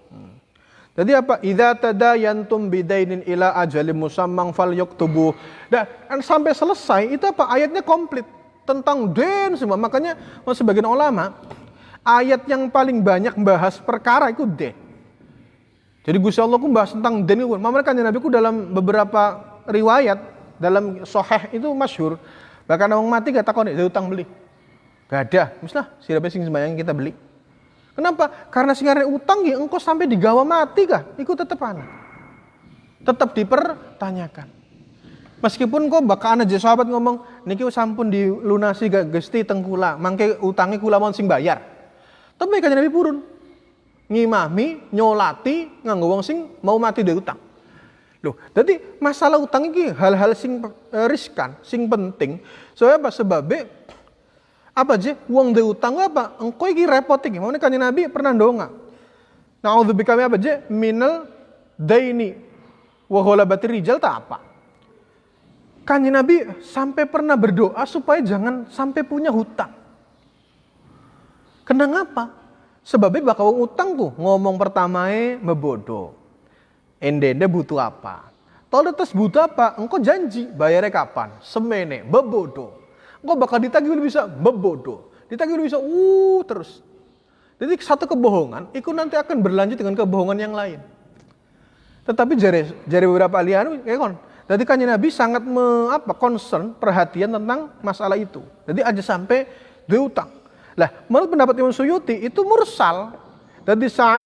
Speaker 1: Jadi apa? Idza tadayantum bidainin ila ajalin musamman falyaktubu. Dan sampai selesai itu apa? Ayatnya komplit tentang den semua. Makanya sebagian ulama ayat yang paling banyak bahas perkara itu den. Jadi Gusti Allah ku bahas tentang den itu. Makanya kan Nabi ku dalam beberapa riwayat dalam sahih itu masyhur. Bahkan orang mati gak takon, utang beli. Gak ada. Misalnya siapa sing sembahyang kita beli. Kenapa? Karena sing arek utang ya engkau sampai digawa mati kah? Iku tetep ana. Tetap dipertanyakan. Meskipun kok bakal ana je sahabat ngomong, niki sampun dilunasi gak Gusti teng kula, mangke utangi kula mon sing bayar. Tapi kanjeng Nabi purun. Ngimami, nyolati nganggo wong sing mau mati dari utang. Loh, jadi masalah utang iki hal-hal sing riskan, sing penting. Soalnya apa sebabnya apa aja uang de utang apa engkau iki repot iki. Makanya kanjeng Nabi pernah ndonga. Na'udzubika apa aja minal daini wa ghalabatir rijal ta apa. Kanjeng Nabi sampai pernah berdoa supaya jangan sampai punya hutang. Kenapa? Sebabnya bakal utang tuh ngomong pertamae mebodo. Ende butuh apa? Kalau terus butuh apa? Engkau janji bayarnya kapan? Semene mebodo. Engkau bakal ditagih bisa bebodoh, ditagih bisa terus. Jadi satu kebohongan, itu nanti akan berlanjut dengan kebohongan yang lain. Tetapi jari beberapa ahli jadi kanjeng Nabi sangat concern, perhatian tentang masalah itu. Jadi aja sampai diutang. Lah, menurut pendapat Imam Suyuti itu mursal. Jadi saat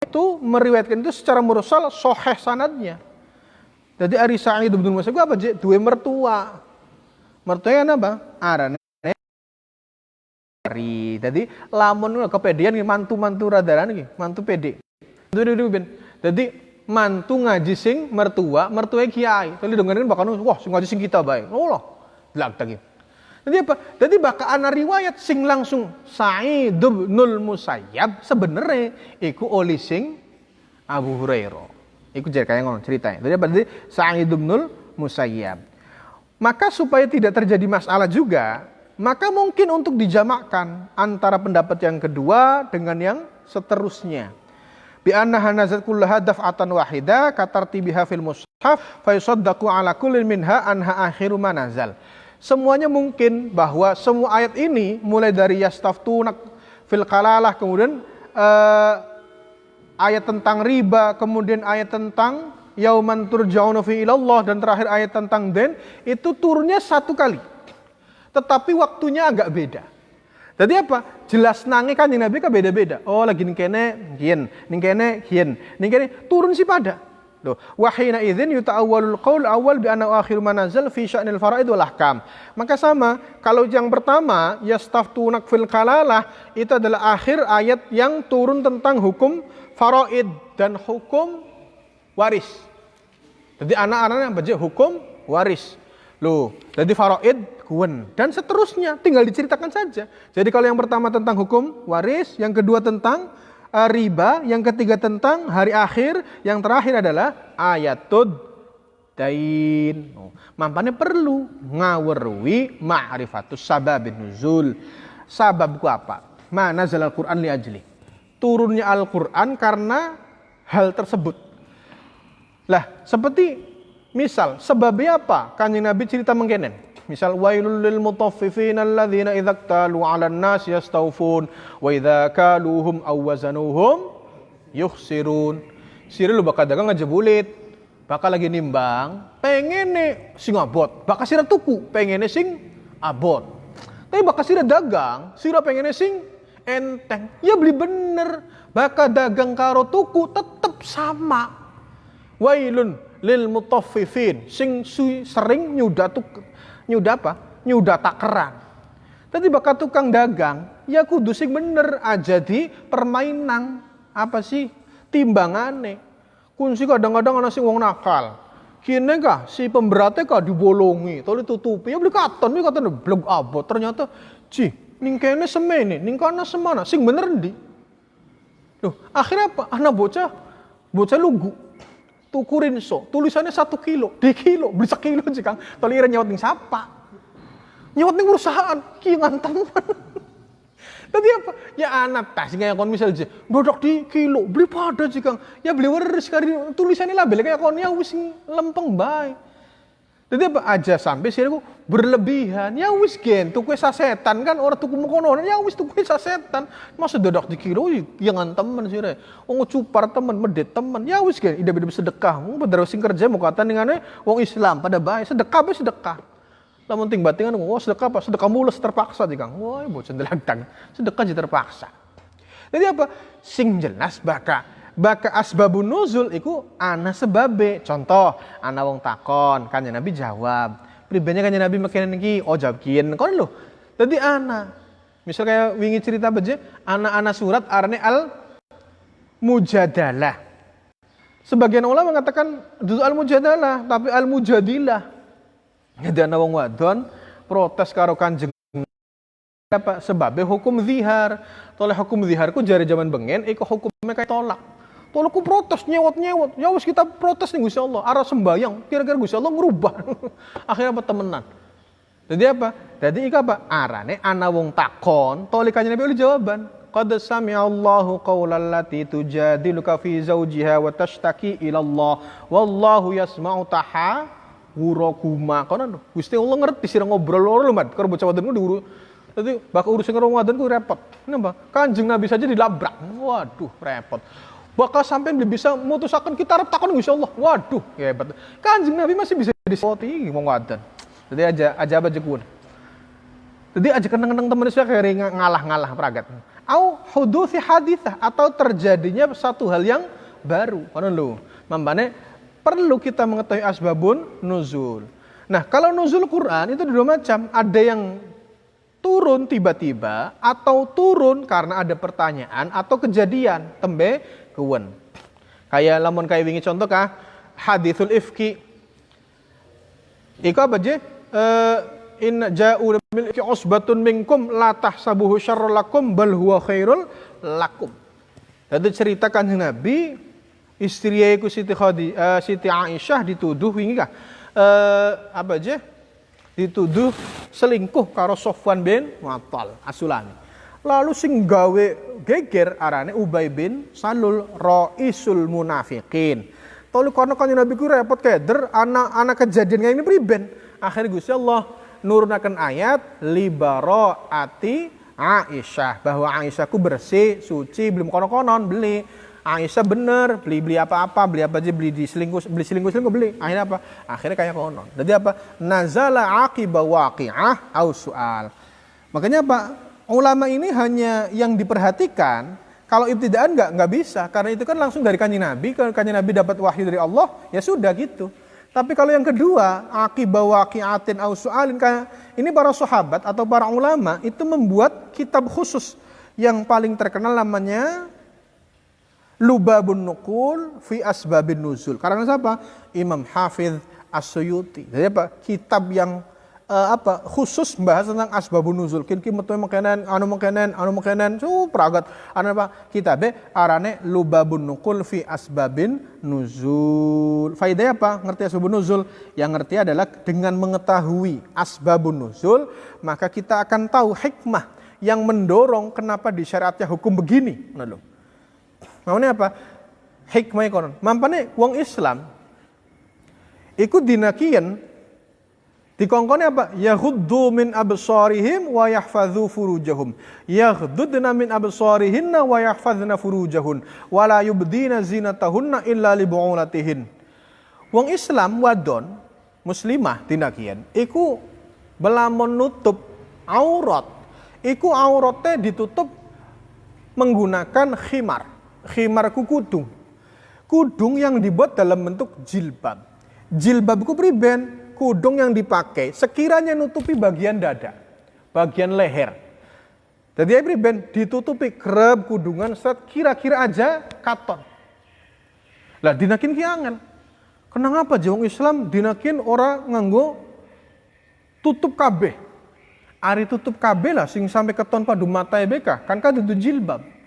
Speaker 1: itu meriwayatkan itu secara mursal sahih sanadnya. Jadi Ari Sa'id bin Musayyib apa je? Dua mertua. Mertuanya apa? Arane. Jadi lamun kepedian mantu-mantu radaran iki, mantu pede. Jadi mantu ngaji sing mertua kiai. Tadi dengerin bakal wah sing ngaji sing kita bae. Allah. Lag tagi. Jadi apa? Jadi bakal ana riwayat sing langsung Sa'id bin Musayyab sebenarnya iku oli sing Abu Hurairah. Iku jar kaya ngono ceritanya. Jadi apa? Jadi Sa'id bin Musayyab. Maka supaya tidak terjadi masalah juga, maka mungkin untuk dijamakkan antara pendapat yang kedua dengan yang seterusnya. Bi annaha nazat kullaha daf'atan wahida katartibiha fil mushaf fa yusaddaqu ala kullin minha anha akhiru ma nazal. Semuanya mungkin bahwa semua ayat ini mulai dari yastaftuna fil qalalah, kemudian ayat tentang riba, kemudian ayat tentang yauman turja'una fi ilallah, dan terakhir ayat tentang den itu turunnya satu kali. Tetapi waktunya agak beda. Jadi apa? Jelas nange kan Nabi kan beda-beda. Oh lagi ning kene hien, ning kene hien, ning kene turun si pada. Loh, wa hina idzin yuta'awwalul qaul awal bi anna akhir manazal fi sya'nil faraid wal ahkam. Maka sama, kalau yang pertama yastaftunak fil qalalah itu adalah akhir ayat yang turun tentang hukum faraid dan hukum waris. Jadi anak-anaknya baca hukum waris. Loh, jadi faraid kuwen dan seterusnya tinggal diceritakan saja. Jadi kalau yang pertama tentang hukum waris, yang kedua tentang riba, yang ketiga tentang hari akhir, yang terakhir adalah ayatud dain. Mampane perlu ngawerwi ma'rifatus sababin nuzul. Sababku apa? Ma nazalal Qur'an li ajli. Turunnya Al-Qur'an karena hal tersebut. Lah, seperti misal sebabnya apa? Kanjeng Nabi cerita mengkenen. Misal wailul lil mutaffifin alladzina idza talu 'alan nas yastawfun wa idza kaluhum aw wazanuhum yukhsirun. Sire lu bakal dagang ngejebulit, bakal lagi nimbang, pengene sing abot, bakal sira tuku, pengene sing abot. Tapi bakal sira dagang, sira pengene sing enteng. Ya beli bener, bakal dagang karo tuku tetep sama. Wailun lil mutaffifin sing sering nyuda takeran. Tadi bakal tukang dagang ya kudu sing bener aja di permainan apa sih timbangane. Kunci kadang-kadang ana sing wong nakal. Kene kah si pemberatnya kah dibolongi, tole tutupi ya beli katon blog abot ternyata ning kene semene ning kana semana sing bener ndi. Loh, akhirnya apa? Anak bocah lugu. Tukurin tulisannya 1 kilo, di kilo, beli 1 kilo sih Kang. Tolong nyawat ning sapa? Nyawat ning perusahaan, ki nganteman. Tadi apa? Ya anak tas kayak kon misal aja, dodok di kilo, beli pada sih Kang. Ya beli waris kali tulisannya label kayak kon ya wis lempeng bae. Jadi apa aja sampai sih aku berlebihan. Ya wis gen, tuku sasetan kan orang tuku mengkono. Ya wis tuku sasetan. Masa dodok di kilo jangan temen sih re. Wong cupar temen, medet temen. Ya wis gen, ida sedekah. Wong padahal sing kerja mau kata ngene wong Islam pada bae sedekah be sedekah. Lamun ting batingan oh sedekah apa? Sedekah mulus terpaksa sih Kang. Woi bocah ndelagdang. Sedekah jadi terpaksa. Jadi apa? Sing jelas baka asbabun nuzul iku ana sebabe. Contoh, ana wong takon, kanjeng Nabi jawab. Pribadinya kanjeng Nabi makin iki, oh jawab kieu kon lho. Dadi ana. Misal kayak wingi cerita beje, ana surat arane al mujadalah. Sebagian ulama mengatakan itu al mujadalah, tapi al mujadilah. Jadi ana wong wadon protes karo kanjeng apa sebabnya hukum zihar. Toleh hukum ziharku jari zaman bengen iku hukumnya kayak tolak. Tolakku protes nyewot. Ya wis kita protes nih Gusti Allah, arah sembayang. Kira-kira Gusti Allah ngerubah. Akhirnya apa temenan. Jadi apa? Jadi ika apa? Arane ana wong takon, toleh kanjeng Nabi oleh jawaban. Qad sami'allahu qaulal lati tujadiluka fi zawjiha wa tashtaki ila Allah wallahu yasma'u tahawurakuma. Kono Gusti Allah ngerti sira ngobrol loro lho, Mat. Karo bocah wadon ku diurus. Dadi bakal urusin karo wadon ku repot. Napa? Kanjeng Nabi saja dilabrak. Waduh, repot. Bakal sampai bisa mutusakan kita arep takon Gusti Allah. Waduh, hebat. Kanjeng Nabi masih bisa disoti wong wadon. Jadi aja kun. Jadi aja kenang-kenang teman saya kayak ngalah-ngalah peragat. Au hudusi haditsah atau terjadinya satu hal yang baru. Kono lho. Mambane perlu kita mengetahui asbabun nuzul. Nah, kalau nuzul Quran itu dua macam. Ada yang turun tiba-tiba atau turun karena ada pertanyaan atau kejadian. Tembe kewen. Kayak lamun kayak wingi contoh kah haditsul ifki. Iku apa je? In ja'u bil ifki usbatun minkum la tahsabuhu syarrul lakum bal huwa khairul lakum. Jadi cerita Kanjeng Nabi istriku Siti Aisyah dituduh wingi kah? Apa je? Dituduh selingkuh karo Sofwan bin Mu'attal As-Sulami. Lalu sing gawe geger arane Ubay bin Salul Raisul Munafiqin. Tolu karena kanjeng Nabi ku repot keder anak kejadian kayak ini priben. Akhirnya Gusti Allah nurunaken ayat libaraati Aisyah bahwa Aisyah ku bersih, suci, belum konon-konon beli. Aisyah bener beli apa-apa, beli apa aja, beli selingkuh beli. Akhirnya apa? Akhirnya kayak konon. Jadi apa? Nazala aqiba waqi'ah au su'al. Makanya apa? Ulama ini hanya yang diperhatikan. Kalau ibtidaan nggak bisa, karena itu kan langsung dari kanjeng Nabi. Kalau kanjeng Nabi dapat wahyu dari Allah, ya sudah gitu. Tapi kalau yang kedua, aqibah waqi'atin au su'alin, ini para sahabat atau para ulama itu membuat kitab khusus yang paling terkenal namanya Lubabun Nuqul fi Asbabin Nuzul. Karena siapa? Imam Hafidz As-Suyuti. Jadi apa? Kitab yang khusus membahas tentang asbabun nuzul. Kin metu makanan, anu makanan, pragat. Anu apa? Kitabe arane Lubabun Nuqul fi Asbabin Nuzul. Faedahnya apa? Ngerti asbabun nuzul? Yang ngerti adalah dengan mengetahui asbabun nuzul, maka kita akan tahu hikmah yang mendorong kenapa disyariatnya hukum begini. Nah, lho. Maksudnya apa? Hikmah konon. Mampane wong Islam iku dinakian dikongkone apa? Yaghuddu min absarihim wa yahfadzu furujahum. Yaghudduna min absarihinna wa yahfadzna furujahun wa la yubdina zinatahunna illa li bu'ulatihin. Wong Islam wadon muslimah dinakian iku belamun nutup aurat. Iku auratnya ditutup menggunakan khimar. Khimar ku kudung. Kudung yang dibuat dalam bentuk jilbab. Jilbab ku priben? Kudung yang dipakai sekiranya nutupi bagian dada, bagian leher. Jadi priben ditutupi kereb kudungan set kira-kira aja katon. Lah dinakin ki angel. Kenapa wong Islam dinakin ora nganggo tutup kabeh. Ari tutup kabeh lah sing sampai keton padu mata BK kan dudu jilbab.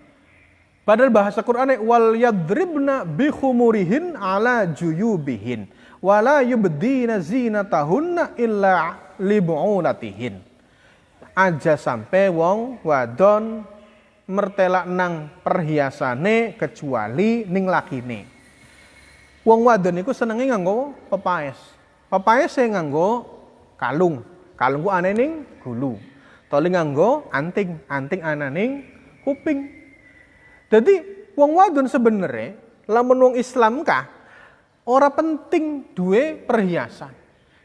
Speaker 1: Padahal bahasa Qur'ane wal yadribna bi khumurihin ala juyubihin wala yubdina zinatahunna illa li bu'ulatihin. aja sampai wong wadon mertelak nang perhiasane kecuali ning lakine. Wong wadon iku senenge nganggo pepaes. Pepaes e nganggo kalung. Kalung ku ana ning gulu. Toli nganggo anting, anting ana ning kuping. Jadi wong wadon sebenarnya lamun wong Islam kah ora penting duwe perhiasan.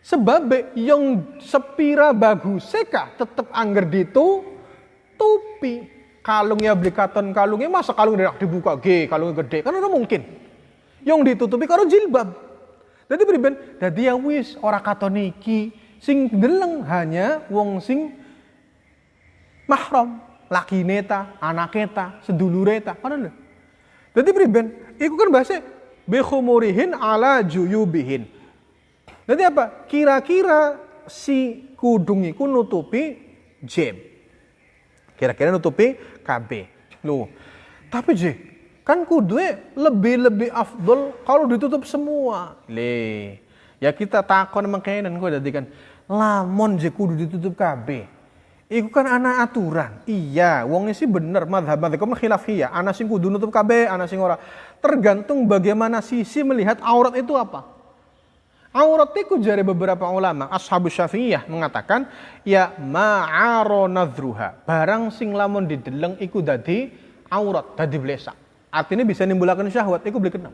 Speaker 1: Sebab yang sepira bagusnya kah tetep angger ditutupi. Kalungnya beli katon kalungnya masa kalung dibuka kalungnya gede kan ora mungkin. Yang ditutupi karo jilbab. Jadi priben dadi ya wis ora katon iki sing deleng hanya wong sing mahram, lakine ta, anake ta, sedulure ta, kan lho. Dadi priben iku kan bahasa bikhumurihin ala juyubihin. Jadi apa? Kira-kira si kudung iku nutupi jeb. Kira-kira nutupi KB. Loh. Tapi kan kudunya lebih afdol kalau ditutup semua. Ya kita takon mengkenan kok dadi kan lamun kudu ditutup KB. Iku kan ana aturan. Iya, wong sih bener mazhab-mazhab khilafiyah. Ana sing kudu nutup KB, ana sing ora. Tergantung bagaimana sisi melihat aurat itu apa. Aurat itu jari beberapa ulama, ashabus syafi'iyah mengatakan, ya ma'aro nadhruha. Barang sing lamun dideleng iku dadi aurat, dadi blesak. Artinya bisa nimbulakan syahwat, iku beli kenal.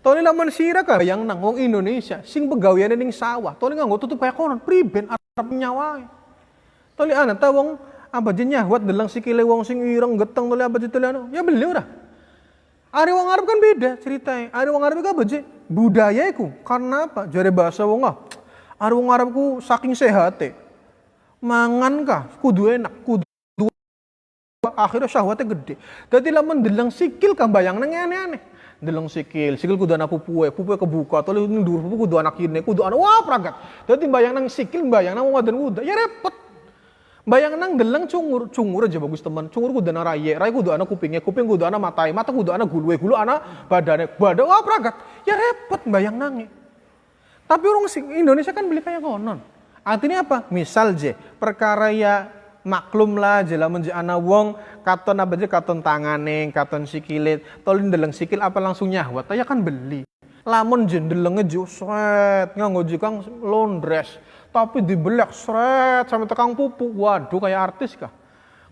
Speaker 1: Toli lamun sira ka yang nang wong Indonesia, sing pegaweane ning sawah, toli nganggo tutup kaya konon, priben arep nyawae. Toli ana ta wong apa je nyahwat deleng sikile wong sing ireng geteng toli apa je toli anu, ya beli ora. Ari wong Arab kan beda ceritanya. Ari wong Arab iku apa je? Budaya iku. Karena apa? Jare bahasa wong Ari wong Arab ku saking sehate. Mangan kah kudu enak, kudu akhirnya syahwatnya gede. Dadi lamun deleng sikil kan bayang nang aneh-aneh. Deleng sikil kudu ana pupuke kebuka, toli ning dhuwur pupu kudu anak kine, kudu ana wah pragat. Dadi bayang nang sikil, bayang nang wong wadon kuda, ya repot. Bayang nang deleng cungur aja bagus teman. Cungur kudu ana raye kudu ana kuping kudu ana matae, mata kudu ana gulu ana badane. Badan wah pragat. Ya repot bayang nange. Tapi orang Indonesia kan beli kayak konon. Artinya apa? Misal perkara ya maklum lah lamun ana wong katon apa katon tangane, katon sikilit, tolin deleng sikil apa langsung nyahwat. Ya kan beli. Lamun delenge sret nganggo kang londres. Tapi dibelek seret sampai tekang pupu. Waduh kayak artis kah?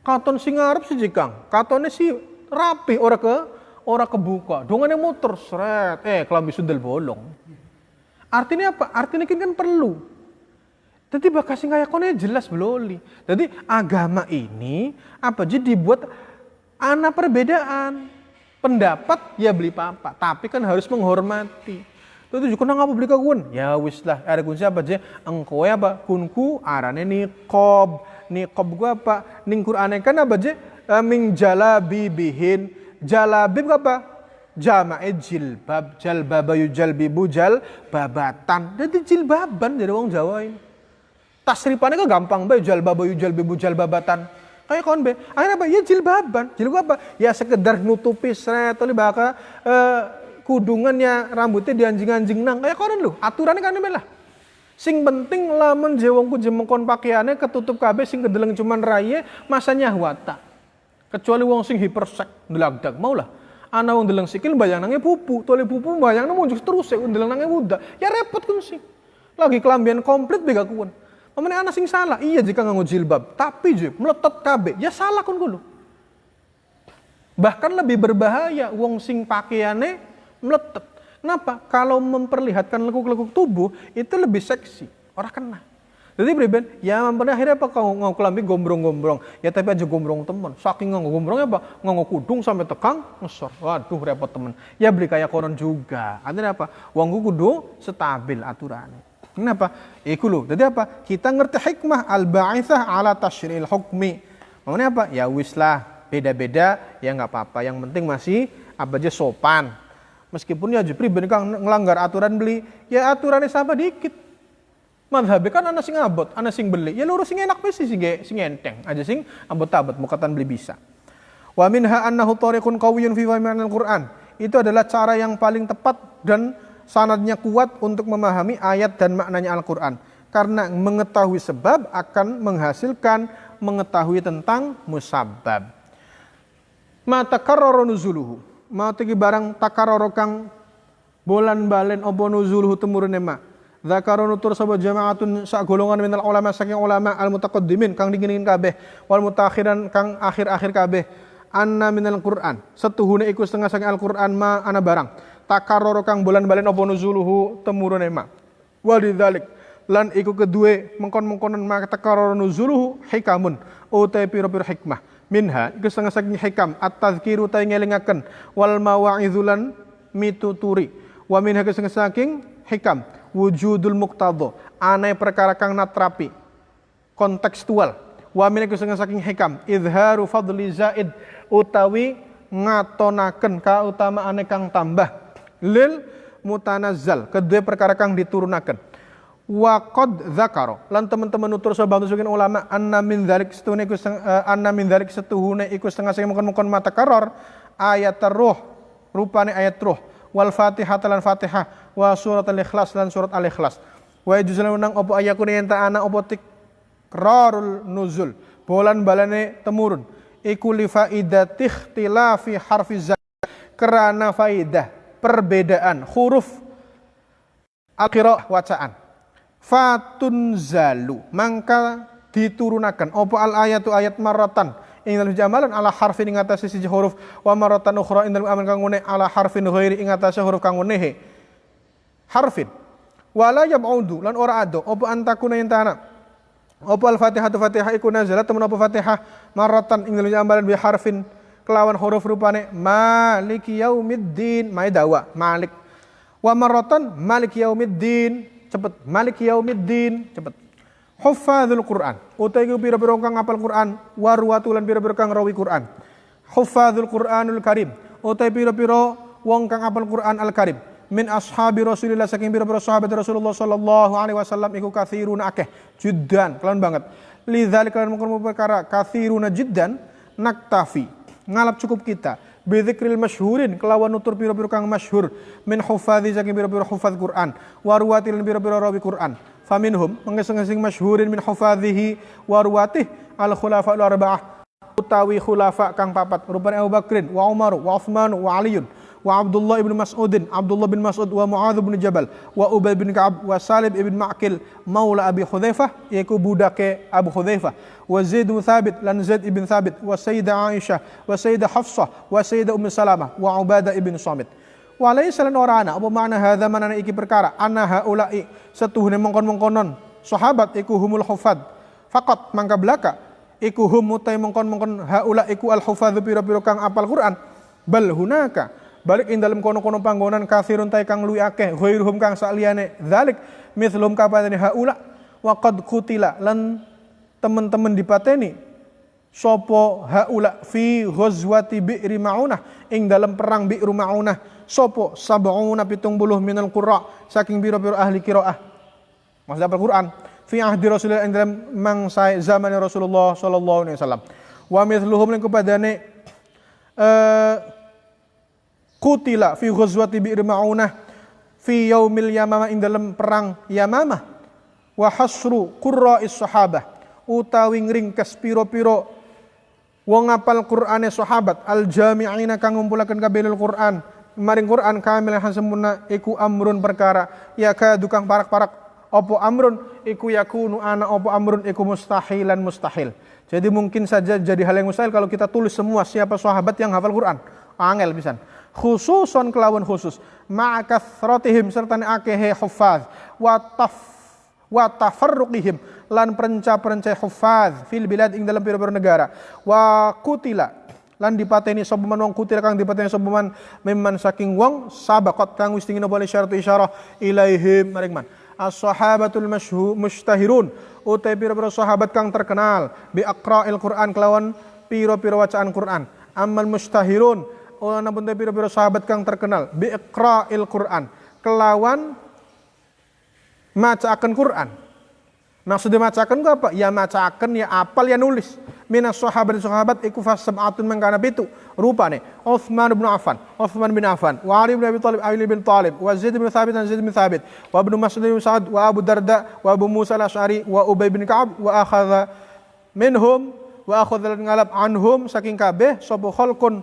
Speaker 1: Katon sing ngarep si jikang. Katonnya si rapi ora kebuka. Dongane motor seret. Kelambi sundel bolong. Artinya apa? Artinya kan perlu. Jadi bakas sing kayak kone jelas beloli. Jadi agama ini apa jadi dibuat ana perbedaan. Pendapat ya beli papa. Tapi kan harus menghormati. Itu juga nang apa beli kagun? Ya wis lah, ada kunci apa aja? Engkau apa? Kunku arane niqab. Niqab gua apa? Ning Qur'ane kan apa aja? Min jalabibihin. Jalabib apa? Jama'e jilbab. Jalbabayu jalbibu jalbabatan. Jadi jilbaban dari wong Jawa ini. Tasrifannya kan gampang bae jalbabayu jalbibu jalbabatan. Kayak kon be. Akhirnya apa? Ya jilbaban. Jilbab apa? Ya sekedar nutupi sret atau baka kudungannya rambutnya dianjing-anjing nang kayak konon lho aturannya kan lah sing penting lamun jewongku jemengkon pakaiannya ketutup kabeh sing kedeleng cuman raye masa nyahwata kecuali wong sing hipersek ndelagdag maulah ana wong deleng sikil bayang nange pupu tole pupu bayang nang munjuk terus deleng nange muda ya repot kun sih lagi kelambian komplit bega kuwen pamane ana sing salah iya jika nganggo jilbab tapi meletot kabeh ya salah kun kulo bahkan lebih berbahaya wong sing pakaiannya meletet. Kenapa? Kalau memperlihatkan lekuk-lekuk tubuh itu lebih seksi. Orang kena. Jadi beriben, ya pada akhirnya apa kau ngau kelambi gombrong-gombrong. Ya tapi aja gombrong teman. Saking nganggo gombrongnya apa? Nganggo kudung sampai tekang ngesor. Waduh repot teman. Ya beli kayak konon juga. Artinya apa? Wong kudu stabil aturannya. Kenapa? Iku lho. Jadi apa? Kita ngerti hikmah al-ba'itsah ala tasyri'il hukmi. Maksudnya apa? Ya wis lah. Beda-beda ya nggak apa-apa. Yang penting masih apa aja sopan. Meskipun ya jepri ben kang ngelanggar aturan beli, ya aturannya sama dikit. Madhabe kan ana sing abot, ana sing beli. Ya lurus sing enak wis sing enteng. Aja sing abot-abot mukatan beli bisa. Wa minha annahu tariqun qawiyyun fi fahmi al-Qur'an. Itu adalah cara yang paling tepat dan sanadnya kuat untuk memahami ayat dan maknanya Al-Qur'an. Karena mengetahui sebab akan menghasilkan mengetahui tentang musabbab. Ma takarrara nuzuluhu. Ma tegi barang takarrara kang bolan balen opo nuzuluhu temurune ma. Dzakara nutur sapa jama'atun sak golongan minal ulama saking ulama al mutaqaddimin kang dingin kabeh wal mutakhiran kang akhir-akhir kabeh. Anna minal Qur'an. Setuhune iku setengah saking Al-Qur'an ma ana barang. Takarrara kang bolan balen opo nuzuluhu temurune ma. Walidzalik lan iku kedue mengkon-mengkonon ma takarrara nuzuluhu hikamun utai pira-pira hikmah. Minha iku setengah saking hikam at-tadzkiru ta ngelingaken wal mawa'idzulan mituturi wa minha iku setengah saking hikam wujudul muqtadha anai perkara kang natrapi kontekstual wa minha iku setengah saking hikam izharu fadli zaid utawi ngatonaken kautamaane kang tambah lil mutanazzal kedua perkara kang diturunaken wa qad dzakara lan teman-teman nutur sahabat sukin ulama anna min dzalik setuhune iku setengah sing mungkon mata karor ayat ruh rupane ayat ruh wal fatihah lan fatihah wa surat al-ikhlas lan surat al-ikhlas wa juzlan nang opo ayakune yen ta ana opo tikrarul nuzul bolan balane temurun iku li faidati ikhtilafi harfi karena faidah perbedaan huruf al-qiraah wacaan fatunzalu mangka diturunaken opo al ayatu ayat maratan ing dalem jamalan ala harfin ing atase siji huruf wa maratan ukhra ing dalem aman kang ngene ala harfin ghairi ing atase huruf kang ngene harfin wala yab'udu lan ora ado opo antakuna ing tanah opo al fatihah fatihah iku nazalat temen opo fatihah maratan ing dalem jamalan bi harfin kelawan huruf rupane maliki yaumiddin mai dawa malik wa maratan maliki yaumiddin cepet maliki yaumiddin cepet huffadzul Quran utai ku pira-pira kang ngapal Quran warwatulan pira-pira kang rawi Quran huffadzul Quranul Karim utai pira-pira wong kang ngapal Quran Al Karim min ashabi Rasulillah saking pira-pira sahabat Rasulullah sallallahu alaihi wasallam iku katsiruna akeh jiddan kelawan banget lidzalika lan mungkon perkara katsiruna jiddan naktafi ngalap cukup kita bidzikril masyhurin kelawan nutur pira-pira kang masyhur min hufadzi saking pira-pira hufadz Quran warwatil pira-pira rawi Quran faminhum mengeseng-eseng masyhurin min hufadzihi warwatih al khulafa al arba'ah utawi khulafa kang papat rupane Abu Bakrin wa Umar wa Utsman wa Aliun wa Abdullah ibn Mas'udin Abdullah bin Mas'ud wa Muadz bin Jabal wa Ubay bin Ka'ab wa Salim ibn Ma'qil maula Abi Hudzaifah yaiku budake Abu Hudzaifah wa Zaid bin Thabit lan Zaid ibn Thabit wa Sayyidah Aisyah wa Sayyidah Hafsah wa Sayyidah Ummu Salamah wa Ubadah ibn Samit wa laysa lan ora ana apa makna hadza manana iki perkara ana haula'i setuhune mongkon-mongkonon sahabat iku humul hufad faqat mangka belaka iku hum mutai mongkon-mongkon haula iku al hufadz pira-pira kang apal Quran bal hunaka balik ing dalem kono-kono panggonan kathirun tai kang luwih akeh ghairuhum kang saliyane dzalik mithlum kapadane haula wa qad qutila lan teman-teman dipateni sapa haula fi ghazwati bi'ri maunah ing dalem perang bi'ru maunah sapa 70 minal qurra saking pira-pira ahli qiraah maksud apal Quran fi ahdi Rasulullah ing dalem mangsa zaman Rasulullah sallallahu alaihi wasallam wa mithluhum lan kepadane qutila fi ghazwati bi'r maunah fi yaumil yamamah ing dalem perang Yamamah wa hasru qurra'is sahabah utawi ngringkes pira-pira wong ngapal Qur'ane sahabat al jami'ina kang ngumpulaken kabehul Qur'an maring Qur'an kamil sempurna iku amrun perkara ya kadu kang parak-parak apa amrun iku yakunu ana apa amrun iku mustahilan mustahil jadi mungkin saja jadi hal yang mustahil kalau kita tulis semua siapa sahabat yang hafal Qur'an angel pisan khususon kelawan khusus ma'akathratihim serta akehe huffaz wa tafarruqihim lan perenca-perenca huffaz fil bilad ing dalam pira-pira negara wa kutila lan dipateni sapa man wong kutila kang dipateni sapa man mimman saking wong sabaqat kang wis tingin apa isyarah ilaihim maring man as-sahabatul mustahirun utai pira-pira sahabat kang terkenal bi aqra'il Qur'an kelawan pira-pira wacaan Qur'an amal mustahirun ana pun pira-pira sahabat kang terkenal bi iqra'il Qur'an kelawan macaaken Qur'an Maksudnya macakan ku apa? Ya macakan, ya apal, ya nulis. Minas sahabat iku fasab'atun mangkana pitu. Rupane Utsman bin Affan, wa Ali bin Thalib, wa Zaid bin Thabit, wa Ibnu Mas'ud bin Sa'ad, wa Abu Darda, wa Abu Musa al-Asy'ari, wa Ubay bin Ka'ab, wa akhadha ngalap anhum saking kabeh sapa khalqun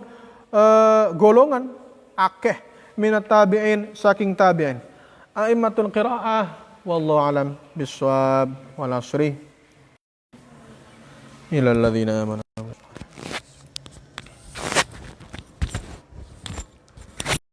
Speaker 1: golongan akeh minat tabi'in saking tabi'in. A'immatul qiraah wallahu alam bissawab wal asri ila alladhina amanu